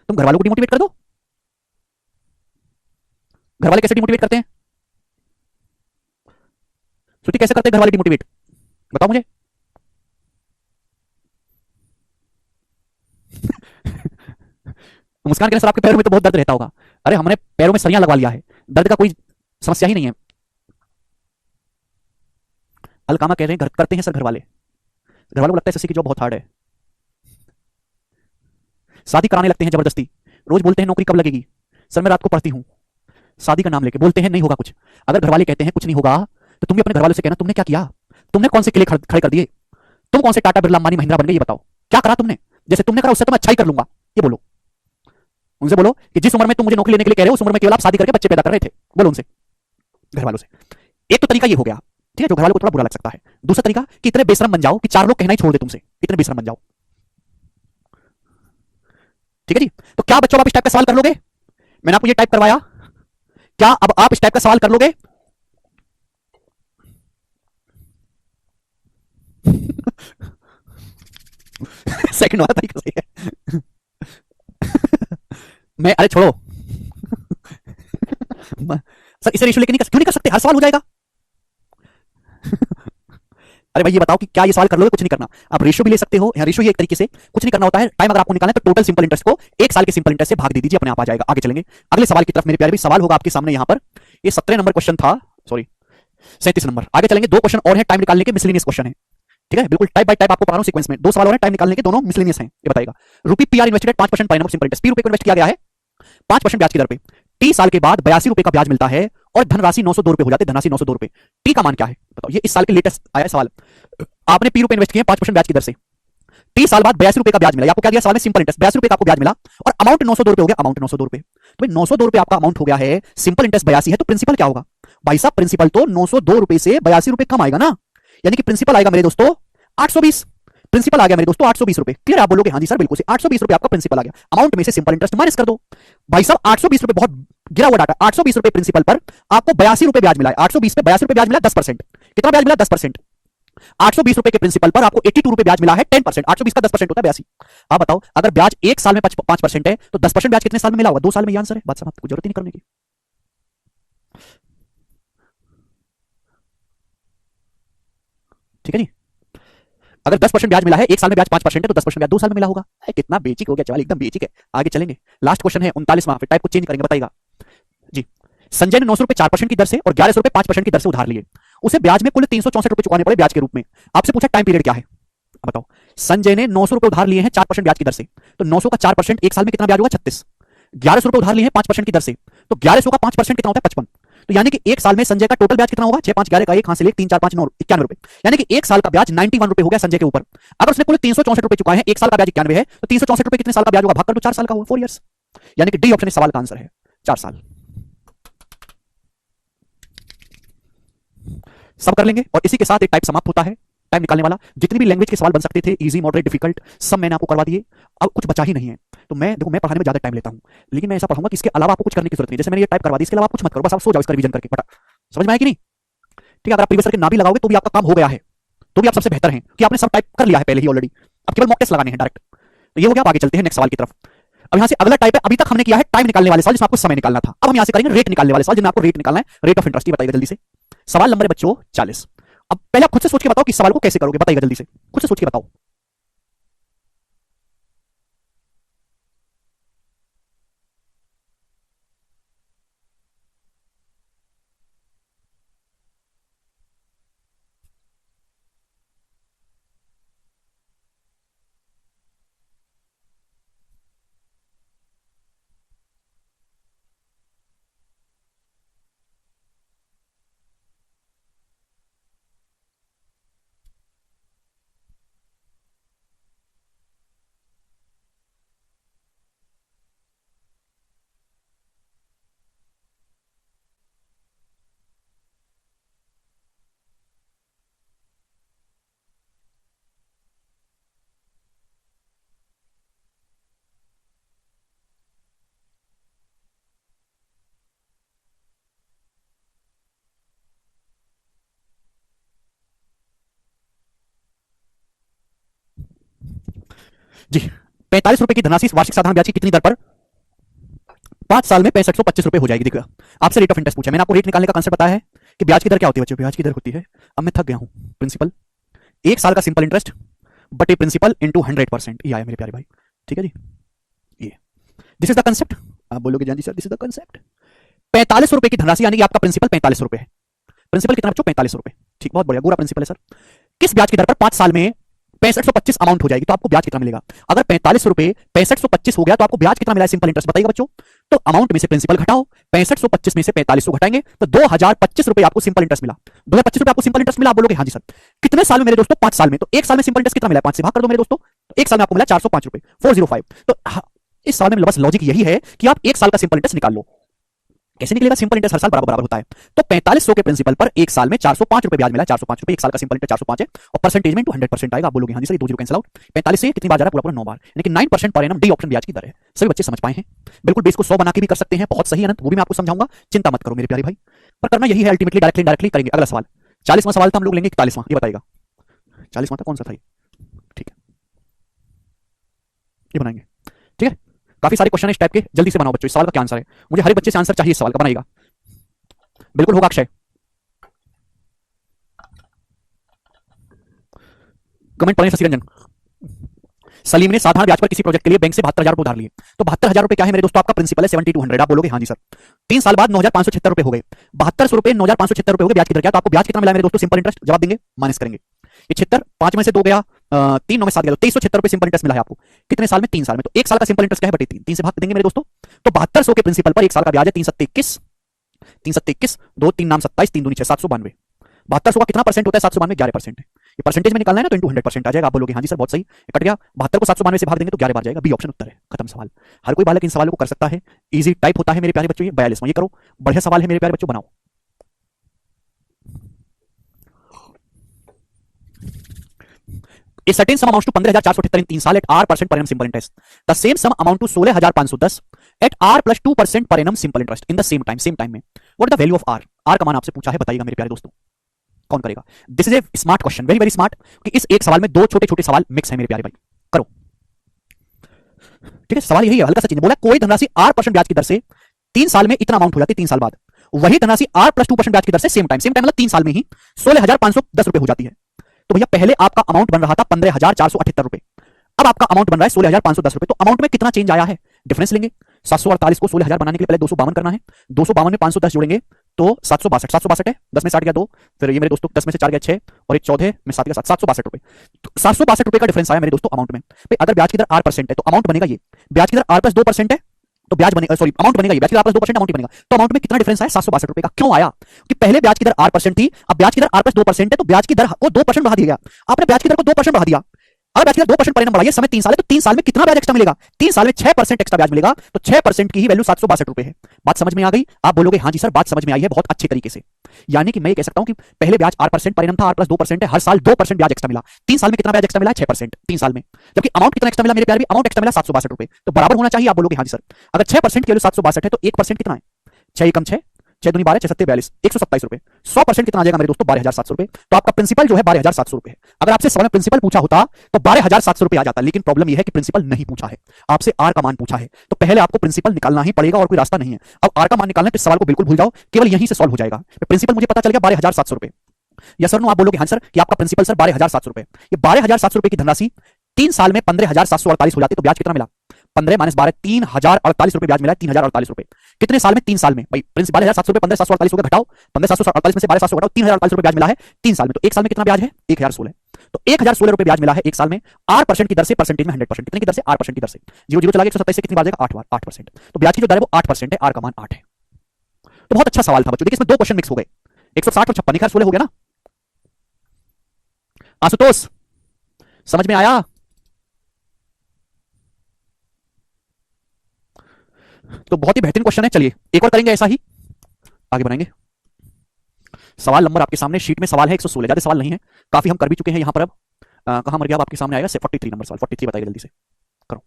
तुम घर वालों को डिमोटिवेट कर दो। घर वाले कैसे डिमोटिवेट करते हैं? श्रुति कैसे करते हैं घर वाले डिमोटिवेट, बताओ मुझे। मुस्कान कह रहे सर आपके पैरों में तो बहुत दर्द रहता होगा। अरे हमने पैरों में सरियां लगवा लिया है, दर्द का कोई समस्या ही नहीं है। अलकामा कह रहे हैं घर करते हैं सर घर वाले, घर वालों को लगता है एसएससी की जॉब बहुत हार्ड है, शादी कराने लगते हैं जबरदस्ती। रोज बोलते हैं नौकरी कब लगेगी? सर मैं रात को पढ़ती हूँ, शादी का नाम लेके बोलते हैं नहीं होगा कुछ। अगर घर वाले कहते हैं कुछ नहीं होगा, तो तुम भी अपने घर वालों से कहना तुमने क्या किया, तुमने कौन से किले खड़े कर दिए, तुम कौन से टाटा बिरला अंबानी महिंद्रा बन गए, ये बताओ क्या करा तुमने? जैसे तुमने करा उससे तो मैं अच्छा ही कर लूंगा, ये बोलो। उनसे बोलो कि जिस उम्र में तुम मुझे नौकरी लेने के लिए कह रहे हो उस उम्र में केवल आप शादी करके बच्चे पैदा कर रहे थे, बोलो उनसे, घर वालों से। एक तो तरीका ये हो गया, ठीक है, जो घर वालों को थोड़ा बुरा लग सकता है। दूसरा तरीका कि इतने बेशरम बन जाओ कि 4 लोग कहना ही छोड़ दे तुमसे, इतने बेशरम बन जाओ, ठीक है जी। तो क्या बच्चों आप इस टाइप का सवाल कर लोगे? मैंने आपको ये टाइप करवाया, क्या अब आप इस टाइप का सवाल कर लोगे? सेकंड वाला तरीका सही है। मैं अरे छोड़ो सर इसे रेशियो लेके नहीं क्यों नहीं कर सकते? हर सवाल हो जाएगा। अरे भाई ये बताओ कि क्या ये सवाल कर लोगे? कुछ नहीं करना, आप रेशियो भी ले सकते हो, रेशियो ही एक तरीके से कुछ नहीं करना होता है। टाइम अगर आपको निकालना है तो टोटल सिंपल इंटरेस्ट को एक साल के सिंपल इंटरेस्ट से भाग दे दीजिए, अपने आप आ जाएगा। आगे चलेंगे अगले सवाल की तरफ मेरे प्यारे भी। सवाल होगा आपके सामने यहां पर, ये 17 नंबर क्वेश्चन था, सॉरी 37 नंबर। आगे चलेंगे, 2 क्वेश्चन और है टाइम निकालने के, मिसलेनियस क्वेश्चन है, ठीक है, बिल्कुल टाइप बाय टाइप आपको पढ़ा रहा हूं सीक्वेंस में। 2 सवाल और है टाइम निकालने के, दोनों मिसलेनियस हैं। ये बताएगा रुपी PR invested 5% per annum simple interest, ₹P को इन्वेस्ट किया गया है 5% ब्याज की दर पे, टी साल के बाद 82 रुपए का ब्याज मिलता है और धनराशि 902 रुपए हो जाती है। धनराशि 902 रुपए, टी का मान क्या है बताओ? ये इस साल के लेटेस्ट आया सवाल। आपने ₹P इन्वेस्ट किए 5% ब्याज की दर से, 30 साल बाद 82 रुपए का ब्याज मिला। आपको क्या दिया सवाल में? सिंपल इंटरेस्ट 82 रुपए का आपको ब्याज मिला और अमाउंट 902 रुपए हो गया। अमाउंट 902 रुपए, तो 902 रुपए आपका अमाउंट हो गया है, सिंपल इंटरेस्ट 82 है, तो प्रिंसिपल क्या होगा भाई साहब? प्रिंसिपल तो 902 रुपए से 82 रुपए कम आएगा ना, यानी कि प्रिंसिपल आएगा मेरे दोस्तों 820। प्रिंसिपल आ गया मेरे दोस्तों 820 रुपए। क्लियर? आप बोलोगे हाँ जी सर बिल्कुल से 820 रुपए आपका प्रिंसिपल आ गया। अमाउंट में से सिंपल इंटरेस्ट माइनस कर दो। भाई साहब 820 रुपए बहुत गिरा हुआ डाटा। 820 रुपए प्रिंसिपल पर आपको 82 रुपए ब्याज मिला है। 820 पे 82 रुपए ब्याज मिला 10%। कितना ब्याज मिला? 10%। 820 रुपए के प्रिंसिपल पर आपको 82 रुपए ब्याज मिला है 10%। 820 का 10% होता है 82। आप बताओ अगर ब्याज एक साल में 5% है तो 10% ब्याज कितने साल में मिला होगा? 2 साल में। ये आंसर है। बात समाप्त, जरूरत ही नहीं करने की। ठीक है जी। अगर 10% ब्याज मिला है एक साल में, ब्याज 5% है तो 10% ब्याज 2 साल में मिला होगा। कितना बेसिक हो गया सवाल, एकदम बेसिक है। आगे चलेंगे, लास्ट क्वेश्चन है 39वां, फिर टाइप को चेंज करेंगे, बताइएगा जी। संजय ने 900 रुपए 4% की दर से और 1100 रुपए 5% की दर से उधार लिए। उसे ब्याज में कुल 364 रुपए चुकाने पड़े ब्याज के रूप में। आपसे पूछा टाइम पीरियड क्या है? बताओ। संजय ने 900 रुपए उधार लिए हैं 4% ब्याज की दर से, तो 900 का 4% एक साल में कितना ब्याज होगा? 36। 1100 रुपए उधार लिए हैं 5% की दर से, तो 1100 का 5% कितना होता है? 55। तो यानी कि एक साल में संजय का टोटल ब्याज कितना होगा? 6 5 11 का 1 हाथ से ले 3 4 5 9 91 रुपए। यानी कि एक साल का ब्याज 91 रुपए हो गया संजय के ऊपर। अगर उसने कुल 364 रुपए चुकाए हैं, एक साल का ब्याज 91 है, तो 364 रुपए कितने साल का ब्याज होगा? भाग कर दो, 4 साल का होगा, 4 इयर्स। यानी कि डी ऑप्शन इस सवाल का आंसर है, 4 साल। सब कर लेंगे और इसी के साथ एक टाइप समाप्त होता है, टाइम निकालने वाला। जितनी भी लैंग्वेज के सवाल बन सकते थे, इजी, मॉडरेट, डिफिकल्ट, सब मैंने आपको करवा दिए। अब कुछ बचा ही नहीं है। तो मैं देखो, मैं पढ़ाने में ज्यादा टाइम लेता हूं, लेकिन मैं ऐसा पढ़ाऊंगा कि इसके अलावा आपको कुछ करने की जरूरत नहीं। जैसे मैंने ये टाइप करवा दी, इसके अलावा आप कुछ मत करो, बस आप सो जाओ इसका रिवीजन करके। पता समझ में आया कि नहीं? ठीक है, अगर आप प्रीवियस करके ना भी लगाओगे तो भी आपका काम हो गया है, तो भी आप सबसे बेहतर हैं कि आपने सब टाइप कर लिया है पहले ही ऑलरेडी। अब केवल मॉक टेस्ट लगाने हैं डायरेक्ट। तो ये हो गया। अब आगे चलते हैं नेक्स्ट सवाल की तरफ। अब यहां से अगला टाइप है, अभी तक हमने किया है टाइम निकालने वाले सवाल जिसमें आपको समय निकालना था। अब हम यहां से करेंगे रेट निकालने वाले सवाल जिनमें आपको रेट निकालना है, रेट ऑफ इंटरेस्ट। बताइएगा जल्दी से। सवाल नंबर है बच्चों 40। अब पहले आप खुद से सोच के बताओ कि इस सवाल को कैसे करोगे, बताइएगा जल्दी से, खुद से सोच के बताओ। जी, 45 रुपए की धनराशि वार्षिक साधारण ब्याज की कितनी दर पर 5 साल में 6525 रुपए हो जाएगी? देखो, आपसे रेट ऑफ इंटरेस्ट पूछा, मैंने आपको रेट निकालने का कांसेप्ट बताया है कि ब्याज की दर क्या होती है बच्चों? ब्याज की दर होती है, अब मैं थक गया हूं, प्रिंसिपल, एक साल का सिंपल इंटरेस्ट बटे प्रिंसिपल इंटू 100%। ये आया मेरे प्यारे भाई। ठीक है जी, ये दिस इज द कंसेप्ट। आप बोलोगे जान जी sir this is the concept. 45 रुपए की धनराशि यानी कि आपका प्रिंसिपल 45 रुपए है। प्रिंसिपल कितना बच्चों? 45 रुपए। ठीक, बहुत बढ़िया, पूरा प्रिंसिपल है सर। किस ब्याज की दर पर 5 साल में 6525 अमाउंट हो जाएगी? तो आपको ब्याज कितना मिलेगा? अगर 45 रुपए 6525 हो गया तो आपको ब्याज कितना मिला है? सिंपल इंटरेस्ट बताइएगा बच्चों। तो अमाउंट में से प्रिंसिपल घटाओ, 6525 में से 4500 घटाएंगे तो 2025 रुपए आपको सिंपल इंटरेस्ट मिला। 2025 रुपए आपको सिंपल इंटरेस्ट मिला। आप बोलोगे हाँ जी सर। कितने साल में मेरे दोस्तों? 5 साल में। तो एक साल में सिंपल इंटरेस्ट कितना मिला है? 5 से भाग कर दो मेरे दोस्तों। तो एक साल में आपको मिला 405 रुपए, 405। तो इस सवाल में बस लॉजिक यही है कि आप एक साल का सिंपल इंटरेस्ट निकाल लो। कैसे निकलेगा? सिंपल इंटरेस्ट हर साल बराबर बराबर होता है। तो 4500 के प्रिंसिपल पर एक साल में 405 रुपए ब्याज मिला। 405 रुपए एक साल का सिंपल इंटरेस्ट 405 है और परसेंटेज में टू 100% आएगा। आप बोलोगे हाँ जी सर, ये 2 जीरो कैंसिल आउट। 45 से कितनी बार जा रहा है? पूरा पूरा 9 बार, यानी कि 9% पर एनम डी ऑप्शन ब्याज की दर है। सभी बच्चे समझ पाए हैं? बिल्कुल बेस को 100 बना के भी कर सकते हैं, बहुत सही अनंत, वो भी मैं आपको समझाऊंगा, चिंता मत करो मेरे प्यारे भाई। पर करना यही है अल्टीमेटली, डायरेक्टली डायरेक्टली करेंगे। अगला सवाल 40वां सवाल था, हम लोग लेंगे 41वां। ये बताइएगा 40वां था कौन सा था? ठीक है, ये बनाएंगे। ठीक है, काफी सारे क्वेश्चन इस टाइप के, जल्दी से बनाओ बच्चों। इस सवाल का क्या आंसर है? मुझे हर एक बच्चे से आंसर चाहिए इस सवाल का, बनाइएगा। बिल्कुल होगा अक्षय, कमेंट पढ़ें। शशि रंजन, सलीम ने साधारण ब्याज पर किसी प्रोजेक्ट के लिए बैंक से 72,000 रुपए उधार लिए। तो 72,000 रुपए क्या है मेरे दोस्तों? आपका प्रिंसिपल है 7200। आप बोलोगे हाँ जी सर। 3 साल बाद 9,576 रुपए हो गए। 7200 रुपए 9,576 रुपए हो गए, ब्याज की दर क्या? तो आपको ब्याज कितना मिला मेरे दोस्तों? सिंपल इंटरेस्ट जवाब देंगे, माइनस करेंगे। ये 76 5 में से 2 गया, 3 9 में 7 गया, तो 2376 रुपए सिंपल इंटरेस्ट मिला है आपको। कितने साल में? 3 साल में। तो एक साल का सिंपल इंटरेस्ट क्या है? बटे 3, 3 से भाग देंगे मेरे दोस्तों। तो 7200 के प्रिंसिपल पर एक साल का ब्याज है 3 7 21, 3 7 21, 2 3 नाम 27, 3 दूनी 6, 792। 7200 का कितना परसेंट होता है? 792 11% है। ये परसेंटेज में निकालना है ना, तो इंटू 100% आ जाएगा। आप बोलोगे हाँ जी सर बहुत सही, कट गया। 72 को 792 से भाग देंगे तो 11 बार जाएगा। बी ऑप्शन उत्तर है, खत्म सवाल। हर कोई बालक इन सवालों को कर सकता है, इजी टाइप होता है मेरे प्यारे बच्चों। ये 42वां, ये करो, बढ़िया सवाल है मेरे प्यारे बच्चों, बनाओ। A certain sum amounts to 15,478 in 3 साल at R% per annum simple interest. The same sum amount to 16,510 at R plus 2% per annum simple interest in the same time में. What is the value of R? R का मान आपसे पूछा है, बताइएगा मेरे प्यारे दोस्तों, कौन करेगा? This is a smart question, very very smart, कि इस एक सवाल में दो छोटे छोटे सवाल मिक्स है मेरे प्यारे भाई। करो, ठीक है, सवाल यही है, हल्का सा चीज बोला, कोई धनराशि R% ब्याज की दर से 3 साल में इतना अमाउंट हो जाती है, 3 साल बाद वही धनराशि R plus 2% ब्याज की दर से सेम टाइम मतलब 3 साल में ही 16,510 रुपए हो जाती है। तो भैया पहले आपका अमाउंट बन रहा था 15,478 रुपए, अब आपका अमाउंट बन रहा है 16,510 रुपए। तो अमाउंट में कितना चेंज आया है, डिफरेंस लेंगे। 748 को 16,000 बनाने के लिए पहले 252 करना है, 252 में 510 जोड़ेंगे तो 762 है, 10 में 60 गया 2, फिर ये मेरे दोस्तों 10 में से 4 गया 6 और एक 14 में 7 गया 7, 762 रुपए। तो 762 रुपए का डिफरेंस आया मेरे दोस्तों अमाउंट में। भाई अगर ब्याज की दर R% है तो अमाउंट बनेगा ये, ब्याज की दर R plus 2% है तो ब्याज बनेगा, सॉरी अमाउंट बनेगा ये, ब्याज की दर R plus 2% अमाउंट बनेगा। तो अमाउंट में कितना डिफरेंस आया, 762 रुपए का। क्यों आया? कि पहले ब्याज की दर R% थी, अब ब्याज की दर R plus 2% है, तो ब्याज की दर को 2% बढ़ा दिया गया। आपने ब्याज की दर को 2% बढ़ा दिया, अगर ब्याज की दर 2% पर एनम बढ़ाइए, समय 3 साल है, तो 3 साल में कितना ब्याज एक्स्ट्रा मिलेगा? 3 साल में 6% एक्स्ट्रा ब्याज मिलेगा, तो 6% की ही वैल्यू 762 रुपए है। बात समझ में आ गई? आप बोलोगे हाँ जी सर बात समझ में आई है बहुत अच्छे तरीके से। यानी कि मैं ये कह सकता हूं कि पहले ब्याज R% पर एनम था, R plus 2% है, हर साल 2% ब्याज एक्स्ट्रा मिला। 3 साल में कितना ब्याज एक्स्ट्रा मिला? 6% 3 साल में। जबकि अमाउंट कितना एक्स्ट्रा मिला मेरे प्यारे भी? अमाउंट एक्स्ट्रा मिला 762 रुपए। तो बराबर होना चाहिए। आप बोलोगे हाँ जी सर, अगर 6% की वैल्यू 762 है तो 1% कितना है? 6 एकम 6, 6 दूनी 12, 6 सत्ते 42, 127 रुपए। 100% कितना आ जाएगा मेरे दोस्तों? 12,700 रुपए। तो आपका प्रिंसिपल जो है 12,700 रुपए है। अगर आपसे सवाल में प्रिंसिपल पूछा होता तो 12,700 रुपए आ जाता, लेकिन प्रॉब्लम यह है कि प्रिंसिपल नहीं पूछा है, आपसे आर का मान पूछा है। तो पहले आपको प्रिंसिपल निकालना ही पड़ेगा और कोई रास्ता नहीं है। अब आर का मान निकालना है तो सवाल को बिल्कुल भूल जाओ, केवल यहीं से सॉल्व हो जाएगा। प्रिंसिपल मुझे पता चल गया 12,700 रुपए। या सर नो, आप बोलोगे हाँ सर कि आपका प्रिंसिपल सर 12,700 रुपए। ये 12,700 रुपए की धनराशि 3 साल में 15,748 हो जाती है, तो ब्याज कितना मिला? 15 माइनस 12, 3,048 रुपए ब्याज मिला है। 3,048 रुपए कितने साल में? 3 साल में। भाई प्रिंसिपल 12,700 रुपए 15,748 हो गया, घटाओ 15,748 में से 12,700 घटाओ, 3,048 रुपए ब्याज मिला है 3 साल में। तो एक साल में कितना ब्याज है? 1,016। तो 1,016 रुपए ब्याज मिला है एक साल में R% की दर से, परसेंटेज में 100%, कितने की दर से? R% की दर से। 0 चला गया 127 से कितनी बार जाएगा? 8 बार, 8%। तो ब्याज की जो दर है वो 8% है, R का मान 8 है। तो बहुत अच्छा सवाल था बच्चों। देखिए इसमें दो क्वेश्चन मिक्स हो गए, 160 और 56, 1,016 हो गया ना। आशुतोष समझ में आया? तो बहुत ही बेहतरीन क्वेश्चन है। चलिए एक और करेंगे, ऐसा ही आगे बढ़ाएंगे। सवाल नंबर आपके सामने शीट में सवाल है 116, ज्यादा सवाल नहीं है, काफी हम कर भी चुके हैं यहां पर। अब कहां मर गया? अब आपके सामने आएगा 43 नंबर सवाल। 43 बताइए जल्दी से, करो।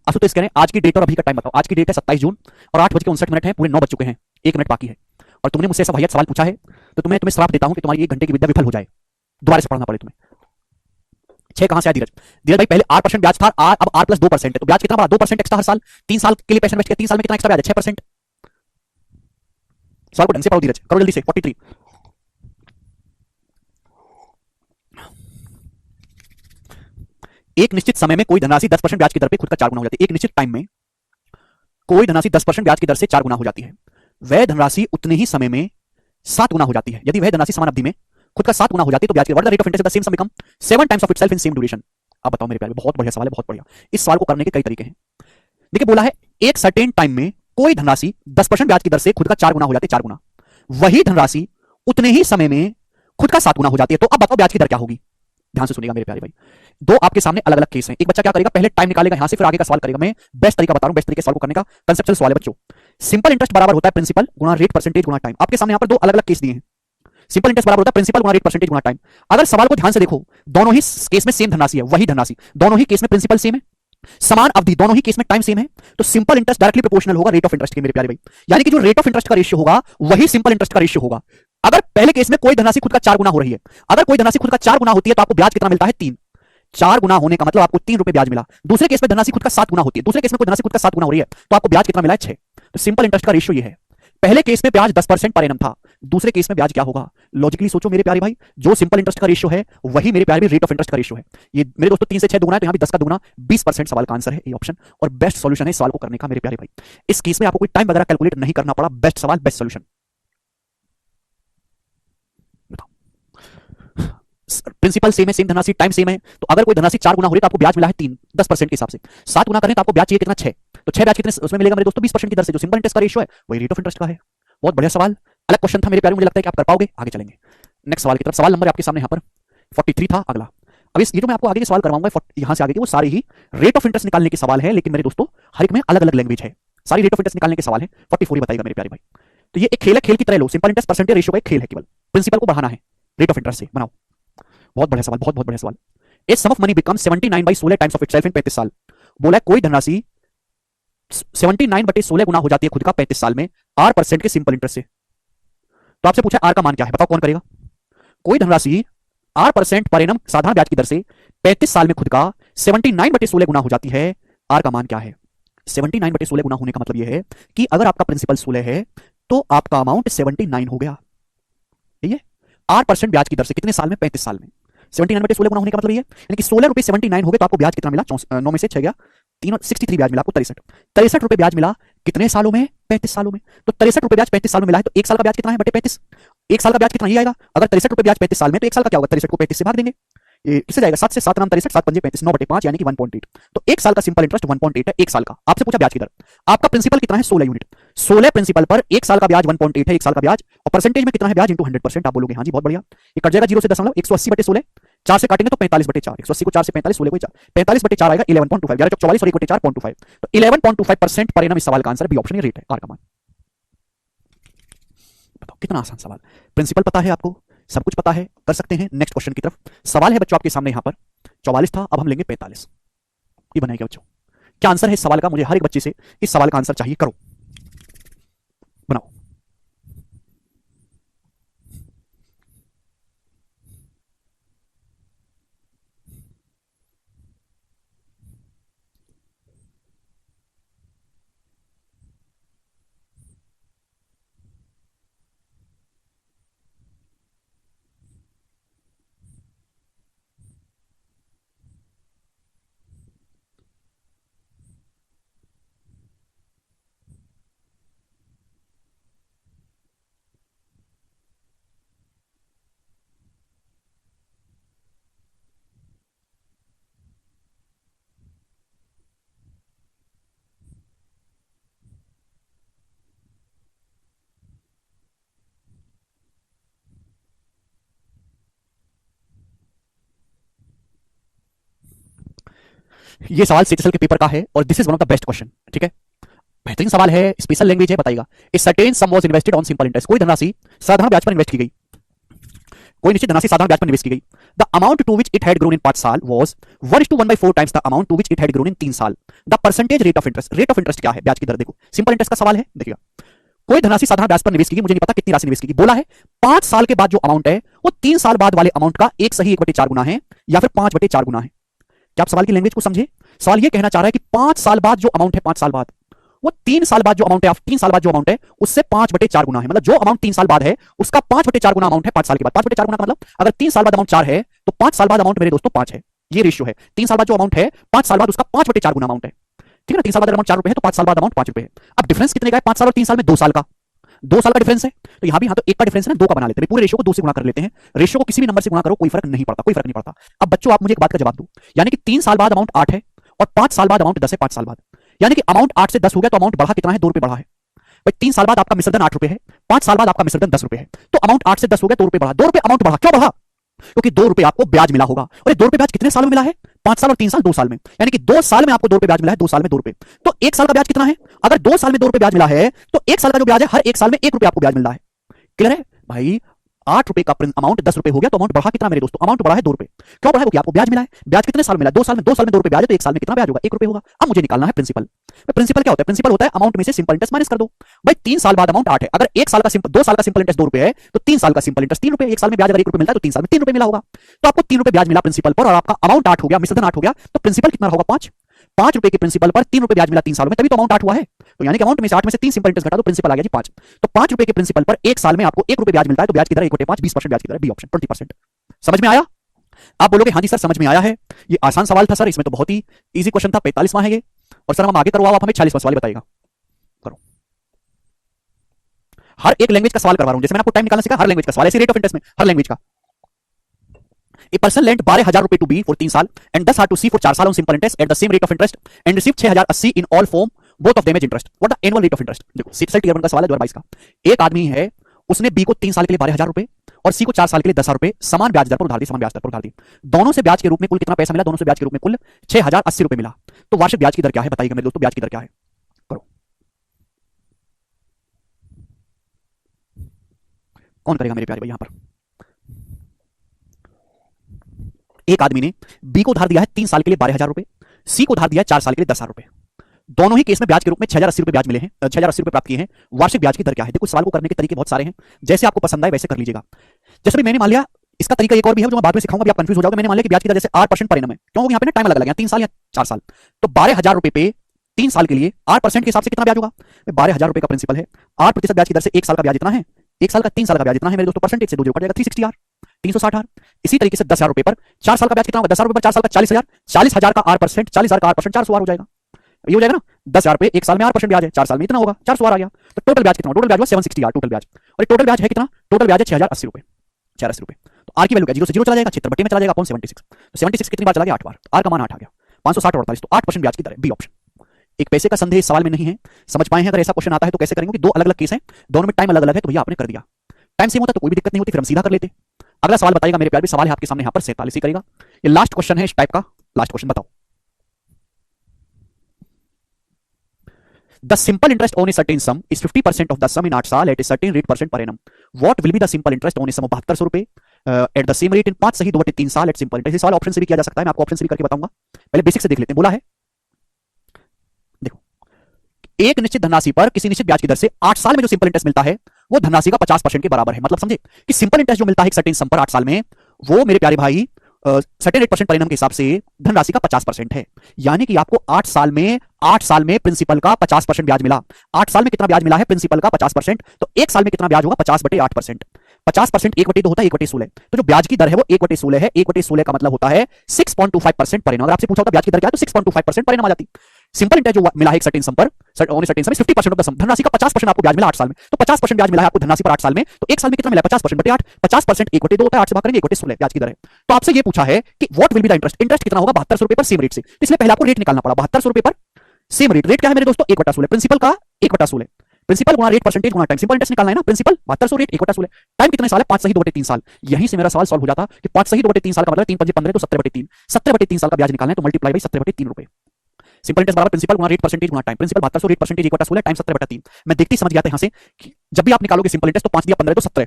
आशुतोष कह रहे हैं आज की डेट और अभी का टाइम बताओ। आज की डेट है 27 जून और 8:59 है, पूरे 9 बज चुके हैं, 1 मिनट बाकी है। और तुमने मुझसे ऐसा भैया सवाल पूछा है तो तुम्हें श्राप देता हूं कि तुम्हारी 1 घंटे की विद्या विफल हो जाए, दोबारा से पढ़ना पड़े तुम्हें। 6 कहां से आया धीरज? धीरज भाई पहले 8% ब्याज था, अब R plus 2% है, तो ब्याज कितना बढ़ा? 2% एक्स्ट्रा हर साल। 3 साल के लिए पैसा इन्वेस्ट किया, 3 साल में कितना एक्स्ट्रा ब्याज है? 6%। सवाल को ढंग से पढ़ो धीरज, करो जल्दी से। 43 एक निश्चित समय में कोई धनराशि 10% ब्याज की दर पे खुद का 4 गुना हो जाती है। एक निश्चित टाइम में कोई धनराशि 10% ब्याज की दर से 4 गुना हो जाती है, वह धनराशि उतने ही समय में 7 गुना हो जाती है। यदि वह धनराशि समान अवधि में खुद का 7 गुना हो जाती है तो ब्याज की rate of interest the same sum become 7 times of itself in same duration. अब बताओ मेरे प्यारे, बहुत बढ़िया सवाल है, बहुत बढ़िया। इस सवाल को करने के कई तरीके हैं। देखिए बोला है एक सर्टेन टाइम में कोई धनराशि 10% ब्याज की दर से खुद का 4 गुना हो जाती है, 4 गुना। वही धनराशि उतने ही समय में खुद का 7 गुना हो जाती है। तो अब बताओ ब्याज की दर क्या होगी? ध्यान से सुनिएगा मेरे प्यारे भाई, दो आपके सामने अलग अलग केस हैं। एक बच्चा क्या करेगा, पहले टाइम निकालेगा यहां से, फिर आगे का सवाल करेगा। मैं बेस्ट तरीका बता रहा हूं, बेस्ट तरीके सवाल को करने का। कंसेप्चुअल सवाल है बच्चों। सिंपल इंटरेस्ट बराबर होता है प्रिंसिपल गुणा रेट परसेंटेज गुणा टाइम। आपके सामने यहां पर दो अलग अलग केस दिए हैं। सिंपल इंटरेस्ट बराबर होता है प्रिंसिपल गुणा रेट परसेंटेज गुणा टाइम। अगर सवाल को ध्यान से देखो, दोनों ही केस में सेम धनराशि है, वही धनराशि, दोनों ही केस में प्रिंसिपल सेम है, समान अवधि, दोनों ही केस में टाइम सेम है, तो सिंपल इंटरेस्ट डायरेक्टली प्रोपोर्शनल होगा रेट ऑफ इंटरेस्ट के मेरे प्यारे भाई। यानी कि जो रेट ऑफ इंटरेस्ट का रेशियो होगा वही सिंपल इंटरेस्ट का रेशियो होगा। अगर पहले केस में कोई धनराशि खुद का 4 गुना हो रही है, अगर कोई धनराशि खुद का 4 गुना होती है तो आपको ब्याज कितना मिलता है? 3। 4 गुना होने का मतलब आपको 3 रुपए ब्याज मिला। दूसरे केस में धनराशि खुद का 7 गुना होती है, दूसरे केस में कोई धनराशि खुद का 7 गुना हो रही है तो आपको ब्याज कितना मिला है? 6। तो सिंपल इंटरेस्ट का रेशियो ये है। पहले केस में ब्याज 10% पर एनम था, दूसरे केस में ब्याज क्या होगा? लॉजिकली सोचो मेरे प्यारे भाई, जो सिंपल इंटरेस्ट का रेशियो है वही मेरे प्यारे भाई रेट ऑफ इंटरेस्ट का रेशियो है। ये मेरे दोस्तों 3 से 6 दुगुना है, तो यहां भी 10 का दुगुना, 20% सवाल का आंसर है ये ऑप्शन। और बेस्ट सॉल्यूशन है इस सवाल को करने का मेरे प्यारे भाई। इस केस में आपको कोई टाइम वगैरह कैलकुलेट नहीं करना पड़ा, बेस्ट सवाल बेस्ट सॉल्यूशन। प्रिंसिपल सेम है, सेम धनराशि, टाइम सेम है, तो अगर कोई धनराशि 4 गुना हो रही है तो आपको ब्याज मिला है 3, 10% के हिसाब से। 7 गुना करें तो आपको ब्याज चाहिए कितना? 6। तो 6 ब्याज कितने उसमें मिलेगा मेरे दोस्तों? 20% की दर से। जो सिंपल इंटरेस्ट का रेशियो है वही रेट ऑफ इंटरेस्ट का है। बहुत बढ़िया सवाल, अलग क्वेश्चन था मेरे प्यारे, मुझे लगता है कि आप कर पाओगे। आगे चलेंगे नेक्स्ट सवाल की तरफ। सवाल नंबर आपके सामने यहाँ पर 43 था अगला। अब ये जो मैं आपको आगे के सवाल करवाऊंगा यहां से आगे के, वो सारे ही रेट ऑफ इंटरेस्ट निकालने के सवाल है, लेकिन मेरे दोस्तों हर एक में अलग अलग लैंग्वेज है। सारी रेट ऑफ इंटरेस्ट निकालने के सवाल है। 44 बताइएगा मेरे प्यारे भाई। तो ये एक खेल है, खेल की तरह लो। सिंपल इंटरेस्ट परसेंटेज रेशियो का एक खेल है, केवल प्रिंसिपल को बढ़ाना है। रेट ऑफ इंटरेस्ट से बनाओ। बहुत बढ़िया सवाल, बहुत बहुत बढ़िया सवाल। A sum of money become 79/16 times of itself in 35 साल। बोला है कोई धनराशि 79/16 गुना हो जाती है खुद का 35 साल में R% के सिंपल इंटरेस्ट से। तो आपसे पूछा आर का मान क्या है, बताओ कौन करेगा। कोई धनराशि R% पर एनम साधारण ब्याज की दर से 35 साल में खुद का 79/16 गुना हो जाती है, आर का मान क्या है। 79/16 गुना होने का मतलब यह है कि अगर आपका प्रिंसिपल 16 है तो आपका अमाउंट 79 हो गया। ठीक है, R% ब्याज की दर से कितने साल में, 35 साल में। 79/16 गुना होने का मतलब ये यानी कि 16 रुपए 79 हो गए तो आपको ब्याज कितना मिला, 9 में से 6 गया, 63 ब्याज मिला आपको, 63 रुपए ब्याज मिला कितने सालों में, 35 सालों में। तो 63 रुपए ब्याज 35 सालों में मिला है तो एक साल का ब्याज कितना है बटे 35, एक साल का ब्याज कितना ही आएगा। अगर 63 रुपए ब्याज 35 साल में तो एक साल का क्या होगा, 63 को 35 से भाग देंगे, ये किससे जाएगा, 7 से 7 नाम 63, 7 पंजे 35, 9/5 यानी कि 1.8। तो एक साल का सिंपल इंटरेस्ट 1.8 है एक साल का। आपसे पूछा ब्याज की दर, आपका प्रिंसिपल कितना है 16 यूनिट, 16 प्रिंसिपल पर एक साल का ब्याज 1.8 है एक साल का ब्याज, और परसेंटेज में कितना है ब्याज इंटू 100%। आप बोलोगे हाँ जी बहुत बढ़िया, ये कट जाएगा 0 से 10.180/16, 4 से काटेंगे तो 45/4, 180 को 4 से 45, 16 को 4, 45/4 आएगा 11.25, 11 चौक 44 और 1/4.25, तो 11.25% पर एनम इस सवाल का आंसर बी ऑप्शन ही रेट है, आर का मान। बताओ कितना आसान सवाल, प्रिंसिपल पता है आपको, सब कुछ पता है, कर सकते हैं नेक्स्ट क्वेश्चन की तरफ। सवाल है बच्चों आपके सामने यहां पर 44 था, अब हम लेंगे 45। ये बनाएगा बच्चों, क्या आंसर है इस सवाल का, मुझे हर एक बच्चे से इस सवाल का आंसर चाहिए, करो बनाओ। ये सवाल सीटीएसएल के पेपर का है और this is one of the best question. ठीक है, बेहतरीन सवाल है, स्पेशल लैंग्वेज है, बताइएगा। A certain some was invested on simple interest, कोई धनराशि साधारण ब्याज पर इन्वेस्ट की गई, कोई निश्चित धनराशि साधारण ब्याज पर निवेश की गई। The amount to which it had grown in 5 साल was 1:1/4 times the amount to which it had grown in 3 साल। The percentage rate of interest, rate of interest क्या है, ब्याज की दर। देखो सिंपल इंटरेस्ट का सवाल है, देखिएगा। कोई धनराशि साधारण ब्याज पर निवेश की, मुझे नहीं पता कितनी राशि निवेश की, बोला है 5 साल के बाद जो अमाउंट है वो 3 साल बाद वाले अमाउंट का 1 सही 1/4 गुना है या फिर 5/4 गुना है। क्या आप सवाल की लैंग्वेज को समझे, सवाल ये कहना चाह रहा है कि 5 साल बाद जो अमाउंट है, 5 साल बाद वो 3 साल बाद जो अमाउंट है, 3 साल बाद जो अमाउंट है उससे 5/4 गुना है, मतलब जो अमाउंट 3 साल बाद है उसका 5/4 गुना अमाउंट है 5 साल के बाद। 5/4 गुना का मतलब अगर 3 साल बाद अमाउंट 4 है तो 5 साल बाद अमाउंट मेरे दोस्तों 5 है, ये रेशियो है। 3 साल बाद जो अमाउंट है 5 साल बाद उसका 5/4 गुना अमाउंट है। ठीक है ना, 3 साल बाद अमाउंट 4 रुपए है तो 5 साल बाद अमाउंट 5 रुपए है। अब डिफरेंस कितने का है, 5 साल और 3 साल में 2 साल का, 2 साल का डिफरेंस है। तो यहां भी हाँ तो 1 का डिफरेंस है ना, 2 का बना लेते हैं, पूरे रेशियो को 2 से गुणा कर लेते हैं। रेशियो को किसी भी नंबर से गुणा करो कोई फर्क नहीं पड़ता, कोई फर्क नहीं पड़ता। अब बच्चों आप मुझे एक बात का जवाब दो, यानी कि 3 साल बाद अमाउंट 8 है और 5 साल बाद अमाउंट 10 है, 5 साल बाद, यानी कि अमाउंट 8 से 10 हो गया तो अमाउंट बढ़ा कितना है, 2 रुपए बढ़ा है। भाई 3 साल बाद आपका मिश्रधन 8 रुपए है, 5 साल बाद आपका मिश्रधन 10 रुपए है, तो अमाउंट 8 से 10 हो गया, 2 रुपए बढ़ा, 2 रुपए अमाउंट बढ़ा, क्यों बढ़ा, क्योंकि 2 रुपए आपको ब्याज मिला होगा। और ये 2 रुपए ब्याज कितने सालों में मिला है, 5 साल और 3 साल, 2 साल में, यानी कि 2 साल में आपको 2 रुपए ब्याज मिला है, 2 साल में 2 रुपए। तो 1 साल का ब्याज कितना है, अगर 2 साल में 2 रुपए ब्याज मिला है तो 1 साल का जो ब्याज है हर 1 साल में 1 रुपए आपको ब्याज मिल रहा है। क्लियर है भाई, 8 रुपए का अमाउंट 10 रुपए हो गया तो अमाउंट बढ़ा कितना मेरे दोस्तों, अमाउंट बढ़ा है 2 रुपए। क्यों बढ़ा है, क्योंकि आपको ब्याज मिला है। ब्याज कितने साल में मिला, 2 साल में, 2 साल में 2 रुपए ब्याज है तो 1 साल में कितना ब्याज होगा, 1 रुपए होगा। अब मुझे निकालना है प्रिंसिपल। प्रिंसिपल क्या होता है, प्रिंसिपल होता है अमाउंट में से सिंपल इंटरेस्ट माइनस कर दो। भाई 3 साल बाद अमाउंट 8 है, अगर 1 साल का सिंपल 2 साल का सिंपल इंटरेस्ट 2 रुपए है तो 3 साल का सिंपल इंटरेस्ट 3 रुपए, 1 साल में ब्याज अगर 1 रुपए मिलता है तो 3 साल में 3 रुपए मिला होगा। तो आपको 3 रुपए ब्याज मिला प्रिंसिपल पर और आपका अमाउंट 8 हो गया, मिश्रधन 8 हो गया, तो प्रिंसिपल कितना होगा 5 रुपए के प्रिंसिपल पर 3 रुपए ब्याज मिला 3 सालों में, तभी तो अमाउंट 8 हुआ है। तो यानी कि अमाउंट में से 8 में से 3 सिंपल इंटरेस्ट घटा तो प्रिंसिपल आ गया जी 5। तो 5 रुपए के प्रिंसिपल पर 1 साल में आपको 1 रुपए ब्याज मिलता है, तो ब्याज की दर 1/5, 20% ब्याज की दर, बी ऑप्शन 20%। समझ में आया, आप बोलोगे हाँ जी सर समझ में आया है, ये आसान सवाल था सर, इसमें तो बहुत ही इजी क्वेश्चन था, 45वां है ये, और सर हम आगे करवाओ, आप हमें 40वां सवाल बताइएगा। करो, हर एक लैंग्वेज का सवाल करवा रहा हूं, जैसे मैंने आपको टाइम निकालना सिखा, हर लैंग्वेज का सवाल, ऐसे रेट ऑफ इंटरेस्ट में हर लैंग्वेज का। A person lent 12,000 रुपए to B for 3 साल and 10,000 to C for 4 साल on simple interest at the same rate of interest and received 6,080 in all form, both of them as interest. What the annual rate of interest? देखो सीटीएल टीयर 1 का सवाल है 2022 का। एक आदमी है, उसने बी को 3 साल के लिए 12,000 रुपए और सी को 4 साल के लिए 10,000 रुपए समान ब्याज दर पर उधार दी, समान ब्याज दर पर उधार दी। दोनों से ब्याज के रूप में कुल कितना पैसा मिला, दोनों से ब्याज के रूप में कुल 6,080 रुपए मिला। तो वार्षिक ब्याज की दर क्या है बताइएगा मेरे दोस्तों, ब्याज की दर क्या है, करो। कौन करेगा मेरे प्यारे भाई यहां पर, एक आदमी ने बी को उधार दिया है 3 साल के लिए 12,000 रुपए, सी को उधार दिया है 4 साल के लिए 10,000 रुपए। दोनों ही केस में ब्याज के रूप में 6,080 रुपए ब्याज मिले हैं, 6,080 रुपए प्राप्त किए हैं। वार्षिक ब्याज की दर क्या है? देखो, सवाल को करने के तरीके बहुत सारे हैं, जैसे आपको पसंद आए वैसे कर लीजिएगा। जैसे भी मैंने मान लिया, इसका तरीका एक और भी है जो मैं बाद में सिखाऊंगा, अभी आप कंफ्यूज हो जाओगे। मैंने मान लिया कि ब्याज की दर जैसे 8% पर एनम है, क्योंकि यहाँ पे ना टाइम अलग अलग है, 3 साल या 4 साल, तो 12,000 रुपए पे 3 साल के लिए 8% के हिसाब से कितना ब्याज होगा? 12,000 रुपए का प्रिंसिपल है, 8% ब्याज की दर से 1 साल का ब्याज इतना है, 1 साल का 3 साल का ब्याज इतना है मेरे दोस्तों, परसेंटेज से 2 कट जाएगा, 360R, 360R। इसी तरीके से 10,000 रुपए पर 4 साल का ब्याज कितना होगा? 10,000 रुपए पर 4 साल का 40,000, 40,000 का 8%, 40,000 का 8%, 400R हो जाएगा। ये हो जाएगा ना, 10,000 रुपए 1 साल में 8% ब्याज है, 4 साल में इतना होगा, 400R आ गया। तो टोटल ब्याज कितना? टोटल ब्याज हुआ 760R टोटल ब्याज, और टोटल ब्याज है कितना? टोटल ब्याज है 6,080 रुपए, 680 रुपए। तो आर की वैल्यू क्या? 0 से 0 चला जाएगा, 76 बटे में चला जाएगा अपॉन 76, तो 76 कितनी बार चला गया? 8 बार। आर का मान 8 आ गया, 560 और 48, तो 8% ब्याज की दर है, बी ऑप्शन। एक पैसे का संदेह इस सवाल में नहीं है, समझ पाए हैं? अगर ऐसा क्वेश्चन आता है तो कैसे करेंगे कि दो अलग अलग केस हैं, दोनों में टाइम अलग अलग है, तो भैया आपने कर दिया। टाइम सेम होता तो कोई भी दिक्कत नहीं होती, फिर हम सीधा कर लेते। अगला सवाल बताइएगा मेरे प्यार भी, सवाल है आपके सामने यहाँ पर 47 ही करेगा। ये लास्ट क्वेश्चन है इस टाइप का, लास्ट क्वेश्चन बताओ। The simple interest on a certain sum is 50% of the sum in 8 साल at a certain rate % per annum. What will be the simple interest on a sum of 7200 रुपए at the same rate in 5 सही 2/3 साल at simple interest? ये सवाल ऑप्शन से भी किया जा सकता है, मैं आपको ऑप्शन से भी करके बताऊंगा। पहले बेसिक से देख लेते हैं। बोला है, देखो, एक निश्चित धनराशि पर किसी निश्चित ब्याज की दर से 8 साल में जो सिंपल इंटरेस्ट मिलता है वो धनराशि का 50% के बराबर है। मतलब समझे कि सिंपल इंटरेस्ट जो मिलता है एक सर्टेन सम पर 8 साल में, वो मेरे प्यारे भाई सर्टेन 8% परिणाम के हिसाब से धनराशि का 50% है। यानी कि आपको 8 साल में प्रिंसिपल का 50% ब्याज मिला। 8 साल में कितना ब्याज मिला है? प्रिंसिपल का 50%, तो 1 साल में कितना ब्याज होगा? 50/8%। 50% 1/2 होता है, 1/16। तो जो ब्याज की दर है वो 1/16 है। 1/16 का मतलब होता है 6.25% पर एनम। अगर आपसे पूछा होता ब्याज की दर क्या है तो 6.25% पर एनम आ जाती। सिंपल इंटरेस्ट जो मिला है एक सर्टेन सम पर, on certain sum 50% of the sum, धनराशि का 50% आपको ब्याज मिला 8 साल में, तो 50% ब्याज मिला है आपको धनराशि पर 8 साल में, तो 1 साल में कितना मिला? 50%/8, 50% 1/2 होता है, 8 से भाग करेंगे 1/16 ब्याज की दर है। तो आपसे ये पूछा है कि what will be the interest, interest कितना होगा 7200 रुपए पर सेम रेट से। इसलिए पहले आपको रेट निकालना पड़ा, 7200 रुपए पर सेम रेट। रेट क्या है मेरे दोस्तों? 1/16, प्रिंसिपल का 1/16, प्रिंसिपल गुणा रेट परसेंटेज गुणा टाइम। सिंपल इंटरेस्ट निकालना है ना, प्रिंसिपल 7200 रेट 1/16, टाइम कितने साल है? 5 सही 2/3 साल। यहीं से मेरा सवाल सॉल्व हो जाता कि 5 सही 2/3 साल का मतलब 3 5 15 तो 17/3, 17/3 साल का ब्याज निकालना है तो मल्टीप्लाई बाई 17/3 रुपए। सिंपल इंटरेस्ट बराबर प्रिंसिपल गुणा रेट परसेंटेज गुणा time. Principal 7200 rate percentage 1/16 time 17/3। मैं देखते ही समझ गया था यहां से कि जब भी आप निकालोगे सिंपल इंटरेस्ट तो 5 दिया 15 तो 17,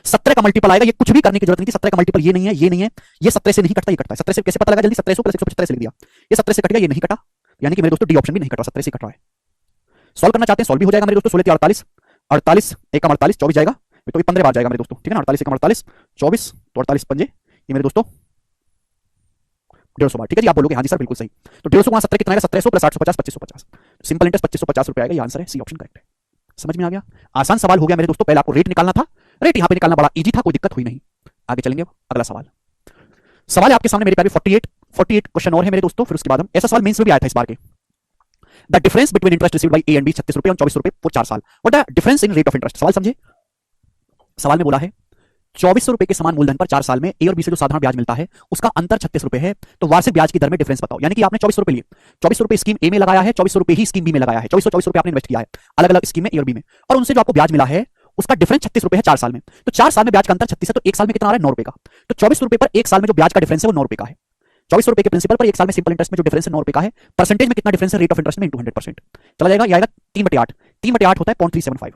17 का मल्टीपल आएगा। ये कुछ भी करने की जरूरत नहीं थी, 17 का मल्टीपल ये नहीं है, ये नहीं है, ये 17 से नहीं कटता, ये कटता है। 17 से कैसे पता लगा? जल्दी 1700 प्लस 175 से लिख दिया, ये 17 से कट गया, ये नहीं कटा, यानी कि मेरे दोस्तों डी ऑप्शन भी नहीं कटा, 17 से कट रहा है। सॉल्व करना चाहते हैं, सॉल्व भी हो जाएगा मेरे दोस्तों। 16 48, 48 1 48 24 जाएगा, तो ये 15 बार जाएगा मेरे दोस्तों, ठीक है ना। 48 1 48 24, तो 48 पंजे ये मेरे दोस्तों 150 बार, ठीक है जी। आप बोलोगे हाँ जी सर बिल्कुल सही, तो 150 गुणा 17 कितना आएगा? 1700 प्लस 850 2550, सिंपल इंटरेस्ट 2550 रुपए आएगा। ये आंसर है, सी ऑप्शन करेक्ट है। समझ में आ गया? आसान सवाल हो गया मेरे दोस्तों। पहले आपको रेट निकालना था, रेट यहां पे निकालना बड़ा इजी था, कोई दिक्कत हुई नहीं। आगे चलेंगे अब अगला सवाल। सवाल है आपके सामने मेरे प्यारे 48 क्वेश्चन और है मेरे दोस्तों, फिर उसके बाद हम, ऐसा सवाल मेंस में भी आया था इस बार के। The difference between interest received by A and B 36 रुपए और 24 रुपए फॉर 4 साल, what the difference in rate of interest. सवाल समझे, सवाल में बोला है 2400 रुपए के समान मूलधन पर 4 साल में ए और बी से जो साधारण ब्याज मिलता है उसका अंतर 36 रुपए है, तो वार्षिक ब्याज की दर में डिफरेंस बताओ। यानी कि आपने 2400 रुपए लिए, 2400 रुपए स्कीम ए में लगाया है, 2400 रुपए ही स्कीम बी में लगाया है, 2400 रुपए आपने इन्वेस्ट किया है अलग अलग स्कीम में ए और बी में, और उनसे जो आपको ब्याज मिला है उसका डिफरेंस 36 रुपए है 4 साल में। तो 4 साल में ब्याज का अंतर 36 है, तो 1 साल में कितना आ रहा है? 9 रुपए का। तो 24 रुपए पर 1 साल में जो ब्याज का डिफरेंस है वो 9 रुपए का है। 24 रुपए के प्रिंसिपल पर 1 साल में सिंपल इंटरेस्ट में जो डिफरेंस है 9 रुपए का है। परसेंटेज में कितना डिफरेंस है? रेट ऑफ इंटरेस्ट में इंटू 100% चला जाएगा, ये आएगा 3/8, 3/8 होता है 0.375,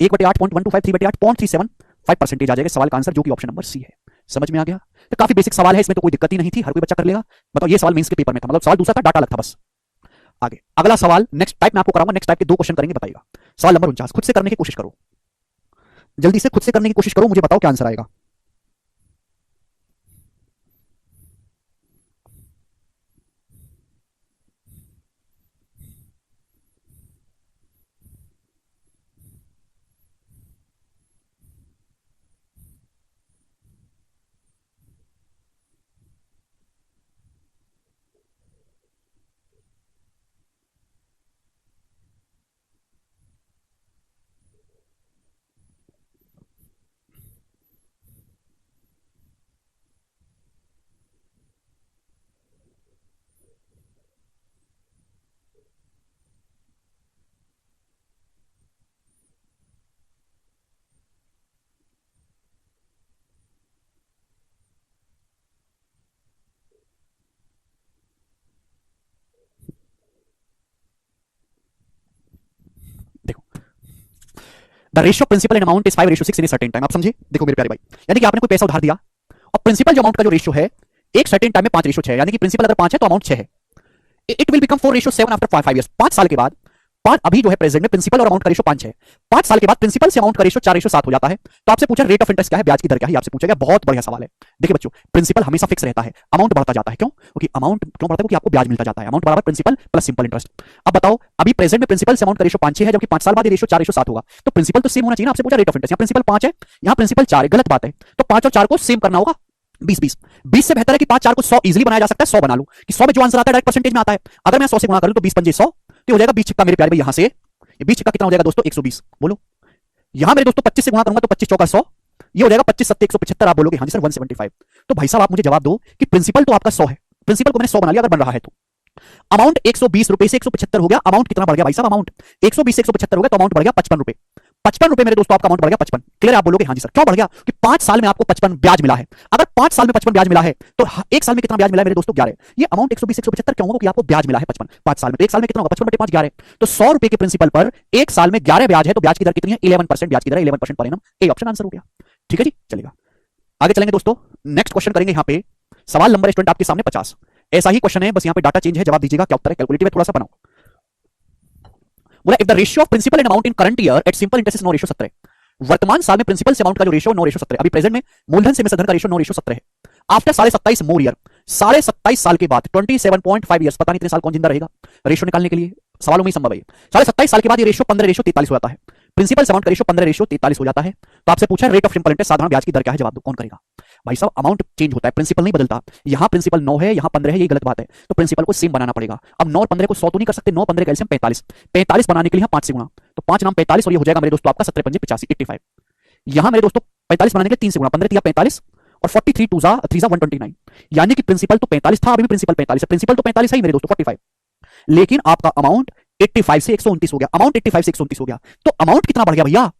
1/8 0.125, 3/8 0.375% आ जाएगा सवाल का आंसर, जो कि ऑप्शन नंबर सी है। समझ में आ गया? तो काफी बेसिक सवाल है, इसमें तो कोई दिक्कत ही नहीं थी, हर कोई बच्चा कर लेगा। बताओ, ये सवाल मेंस के पेपर में था, मतलब सवाल दूसरा था, डाटा अलग था बस। आगे अगला सवाल नेक्स्ट टाइप में आपको कराऊंगा, नेक्स्ट टाइप के 2 क्वेश्चन करेंगे, बताइएगा। सवाल नंबर 49, खुद से करने की कोशिश करो, जल्दी से खुद से करने की कोशिश करो, मुझे बताओ क्या आंसर आएगा। देखो, the ratio principal and amount is 5:6 in a certain time. आप समझे? देखो मेरे प्यारे भाई, यानी कि आपने कोई पैसा उधार दिया और प्रिंसिपल जो अमाउंट का जो रेशियो है एक सर्टेन टाइम में 5:6 यानी कि प्रिंसिपल अगर 5 है तो अमाउंट 6 है। It will become 4:7 after 5 years. 5 साल के बाद, पांच अभी जो है प्रेजेंट में प्रिंसिपल और अमाउंट का रेशो 5 है, 5 साल के बाद प्रिंसिपल से अमाउंट का रेशो 4:7 हो जाता है। तो आपसे पूछा रेट ऑफ इंटरेस्ट क्या है, ब्याज की दर क्या है, आपसे पूछा गया। बहुत बढ़िया सवाल है। देखिए बच्चों, प्रिंसिपल हमेशा फिक्स रहता है, अमाउंट बढ़ता जाता है। क्यों? क्योंकि अमाउंट क्यों बढ़ता है? क्योंकि आपको ब्याज मिलता जाता है। अमाउंट बराबर प्रिंसिपल प्लस सिंपल इंटरेस्ट। अब बताओ, अभी प्रेजेंट में प्रिंसिपल से अमाउंट का रेशो 5:6 है, जबकि 5 साल बाद ये रेशो 4:7 होगा। तो प्रिंसिपल तो सेम होना चाहिए ना। आपसे पूछा रेट ऑफ इंटरेस्ट, यहाँ प्रिंसिपल 5 है, यहाँ प्रिंसिपल 4 है, गलत बात है। तो 5 और 4 को सेम करना होगा। 20 से बेहतर है कि 5 4 को 100 इजीली बनाया जा सकता है। 100 बना लूं कि 100 में जो आंसर आता है डायरेक्ट परसेंटेज में आता है। अगर मैं 100 से गुणा कर लूं तो 20 पंजे 100, तो हो जाएगा 20 छिक्का मेरे प्यारे भाई यहां से, ये 20 छिक्का कितना हो जाएगा दोस्तों? 120। बोलो यहां मेरे दोस्तों 25 से गुणा करूंगा तो 25 चौका 100, ये हो जाएगा 25 सत्ते 175। आप बोलोगे हाँ जी सर 175। तो भाई साहब आप मुझे जवाब दो कि प्रिंसिपल तो आपका 100 है, प्रिंसिपल को मैंने 100 बना लिया अगर बन रहा है तो। अमाउंट 120 रुपए से 175 हो गया। अमाउंट कितना बढ़ गया भाई साहब? अमाउंट 120 से 175 हो गया तो अमाउंट बढ़ गया 55 रुपए। 55 रुपए मेरे दोस्तों आपका अमाउंट बढ़ गया 55। क्लियर? आप बोलोगे हाँ जी सर। क्यों बढ़ गया? कि 5 साल में आपको 55 ब्याज मिला है। अगर 5 साल में 55 ब्याज मिला है तो 1 साल में कितना ब्याज मिला है मेरे दोस्तों? 11। ये अमाउंट 120 से 175 क्यों होगा? कि आपको ब्याज मिला है 55 5 साल में। तो 1 साल में कितना होगा? 55 बटे 5 11। तो 100 रुपए के प्रिंसिपल पर 1 साल में 11 ब्याज है, तो ब्याज की दर कितनी है? 11% ब्याज की दर, 11% per annum. A option answer हो गया। ठीक है जी, चलेगा आगे चलेंगे दोस्तों। नेक्स्ट क्वेश्चन करेंगे यहाँ पे। सवाल नंबर स्टूडेंट आपके सामने 50। ऐसा ही क्वेश्चन है, बस यहाँ पे डाटा चेंज है। जवाब दीजिएगा क्या उत्तर है, कैलकुलेटिव है, थोड़ा सा बनाओ। बोला if the ratio of principal and amount in current year at simple interest is 9:17। वर्तमान साल में प्रिंसिपल से अमाउंट का जो रेशियो 9:17, अभी प्रेजेंट में मूलधन से धन का रेशियो 9:17 है। आफ्टर 27.5 मोर ईयर, 27.5 साल के बाद 27.5 ईयर्स, पता नहीं इतने साल कौन जिंदा रहेगा रेशियो निकालने के लिए, सवालों में ही संभव है। 27.5 साल के बाद ये रेशियो 15:43 हो जाता है। प्रिंसिपल से अमाउंट का रेशियो 15:43 हो जाता है। तो आपसे पूछा रेट ऑफ सिंपल इंटरेस्ट साधारण ब्याज की दर क्या है, जवाब दो। कौन करेगा भाई साहब? अमाउंट चेंज होता है, प्रिंसिपल नहीं बदलता। यहां प्रिंसिपल 9 है, यहां 15 है, ये गलत बात है। तो प्रिंसिपल को सेम बनाना पड़ेगा। अब 9 और 15 को 100 तो नहीं कर सकते, 9 15 का एलसीएम 45। 45 बनाने के लिए 5 से गुणा, तो 5 नाम 45 और ये हो जाएगा मेरे दोस्तों आपका 17 पंजे 85 85। यहां मेरे दोस्तों 45 बनाने के लिए 3 से गुणा, 15 3 45 और 43 2 3 129, यानी कि प्रिंसिपल तो 45 था, अभी भी प्रिंसिपल 45 है। प्रिंसिपल तो 45 है ही मेरे दोस्तों 45, लेकिन आपका अमाउंट 85 से 129 हो गया। अमाउंट 85 से 129 हो गया तो अमाउंट कितना बढ़ गया भैया?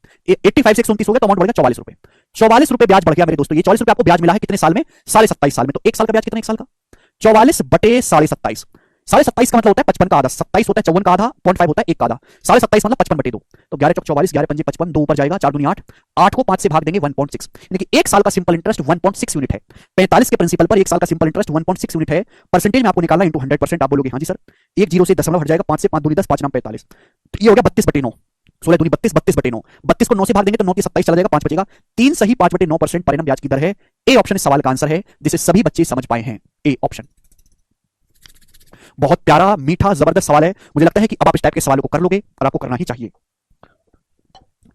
85 से 129 हो गया तो अमाउंट बढ़ गया 44 रुपए। 44 रुपए ब्याज बढ़ गया मेरे दोस्तों। ये 44 रुपए आपको ब्याज मिला है कितने साल में? 27.5 साल में। तो 1 साल का ब्याज कितना 1 साल का? 44 बटे 27.5। 27.5 का मतलब होता है 55 का आधा, 27 होता है 54 का आधा, 0.5 होता है 1 का आधा। 27.5 मतलब 55 बटे 2, तो 11 चौक 44, 11 पंजे 55, 2 ऊपर जाएगा, 4 दूनी 8, 8 को 5 से भाग देंगे 1.6, यानी कि 1 साल का सिंपल इंटरेस्ट 1.6 यूनिट है। 45 के प्रिंसिपल पर 1 साल का सिंपल इंटरेस्ट 1.6 यूनिट है। परसेंटेज में आपको निकालना इंटू 100%। आप बोलोगे हाँ जी सर, 1 जीरो से दशमलव हट जाएगा, 5 से 5 दूनी 10, 5 नाम 45, तो ये हो गया 32 बटे 9, 16 दूनी 32, 32 बटे 9, 32 को 9 से भाग देंगे तो 9 की 27 चला जाएगा, 5 बचेगा। 3 सही 5 बटे 9% पर एनम ब्याज की दर है। ए ऑप्शन इस सवाल का आंसर है, जिसे सभी बच्चे समझ पाए हैं। ए ऑप्शन बहुत प्यारा, मीठा, जबरदस्त सवाल है। मुझे लगता है कि अब आप इस टाइप के सवालों को कर लोगे और आपको करना ही चाहिए।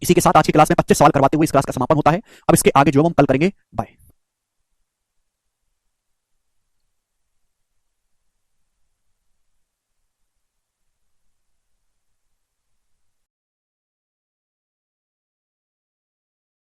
इसी के साथ आज की क्लास में 25 सवाल करवाते हुए इस क्लास का समापन होता है। अब इसके आगे जो हम कल करेंगे। बाय।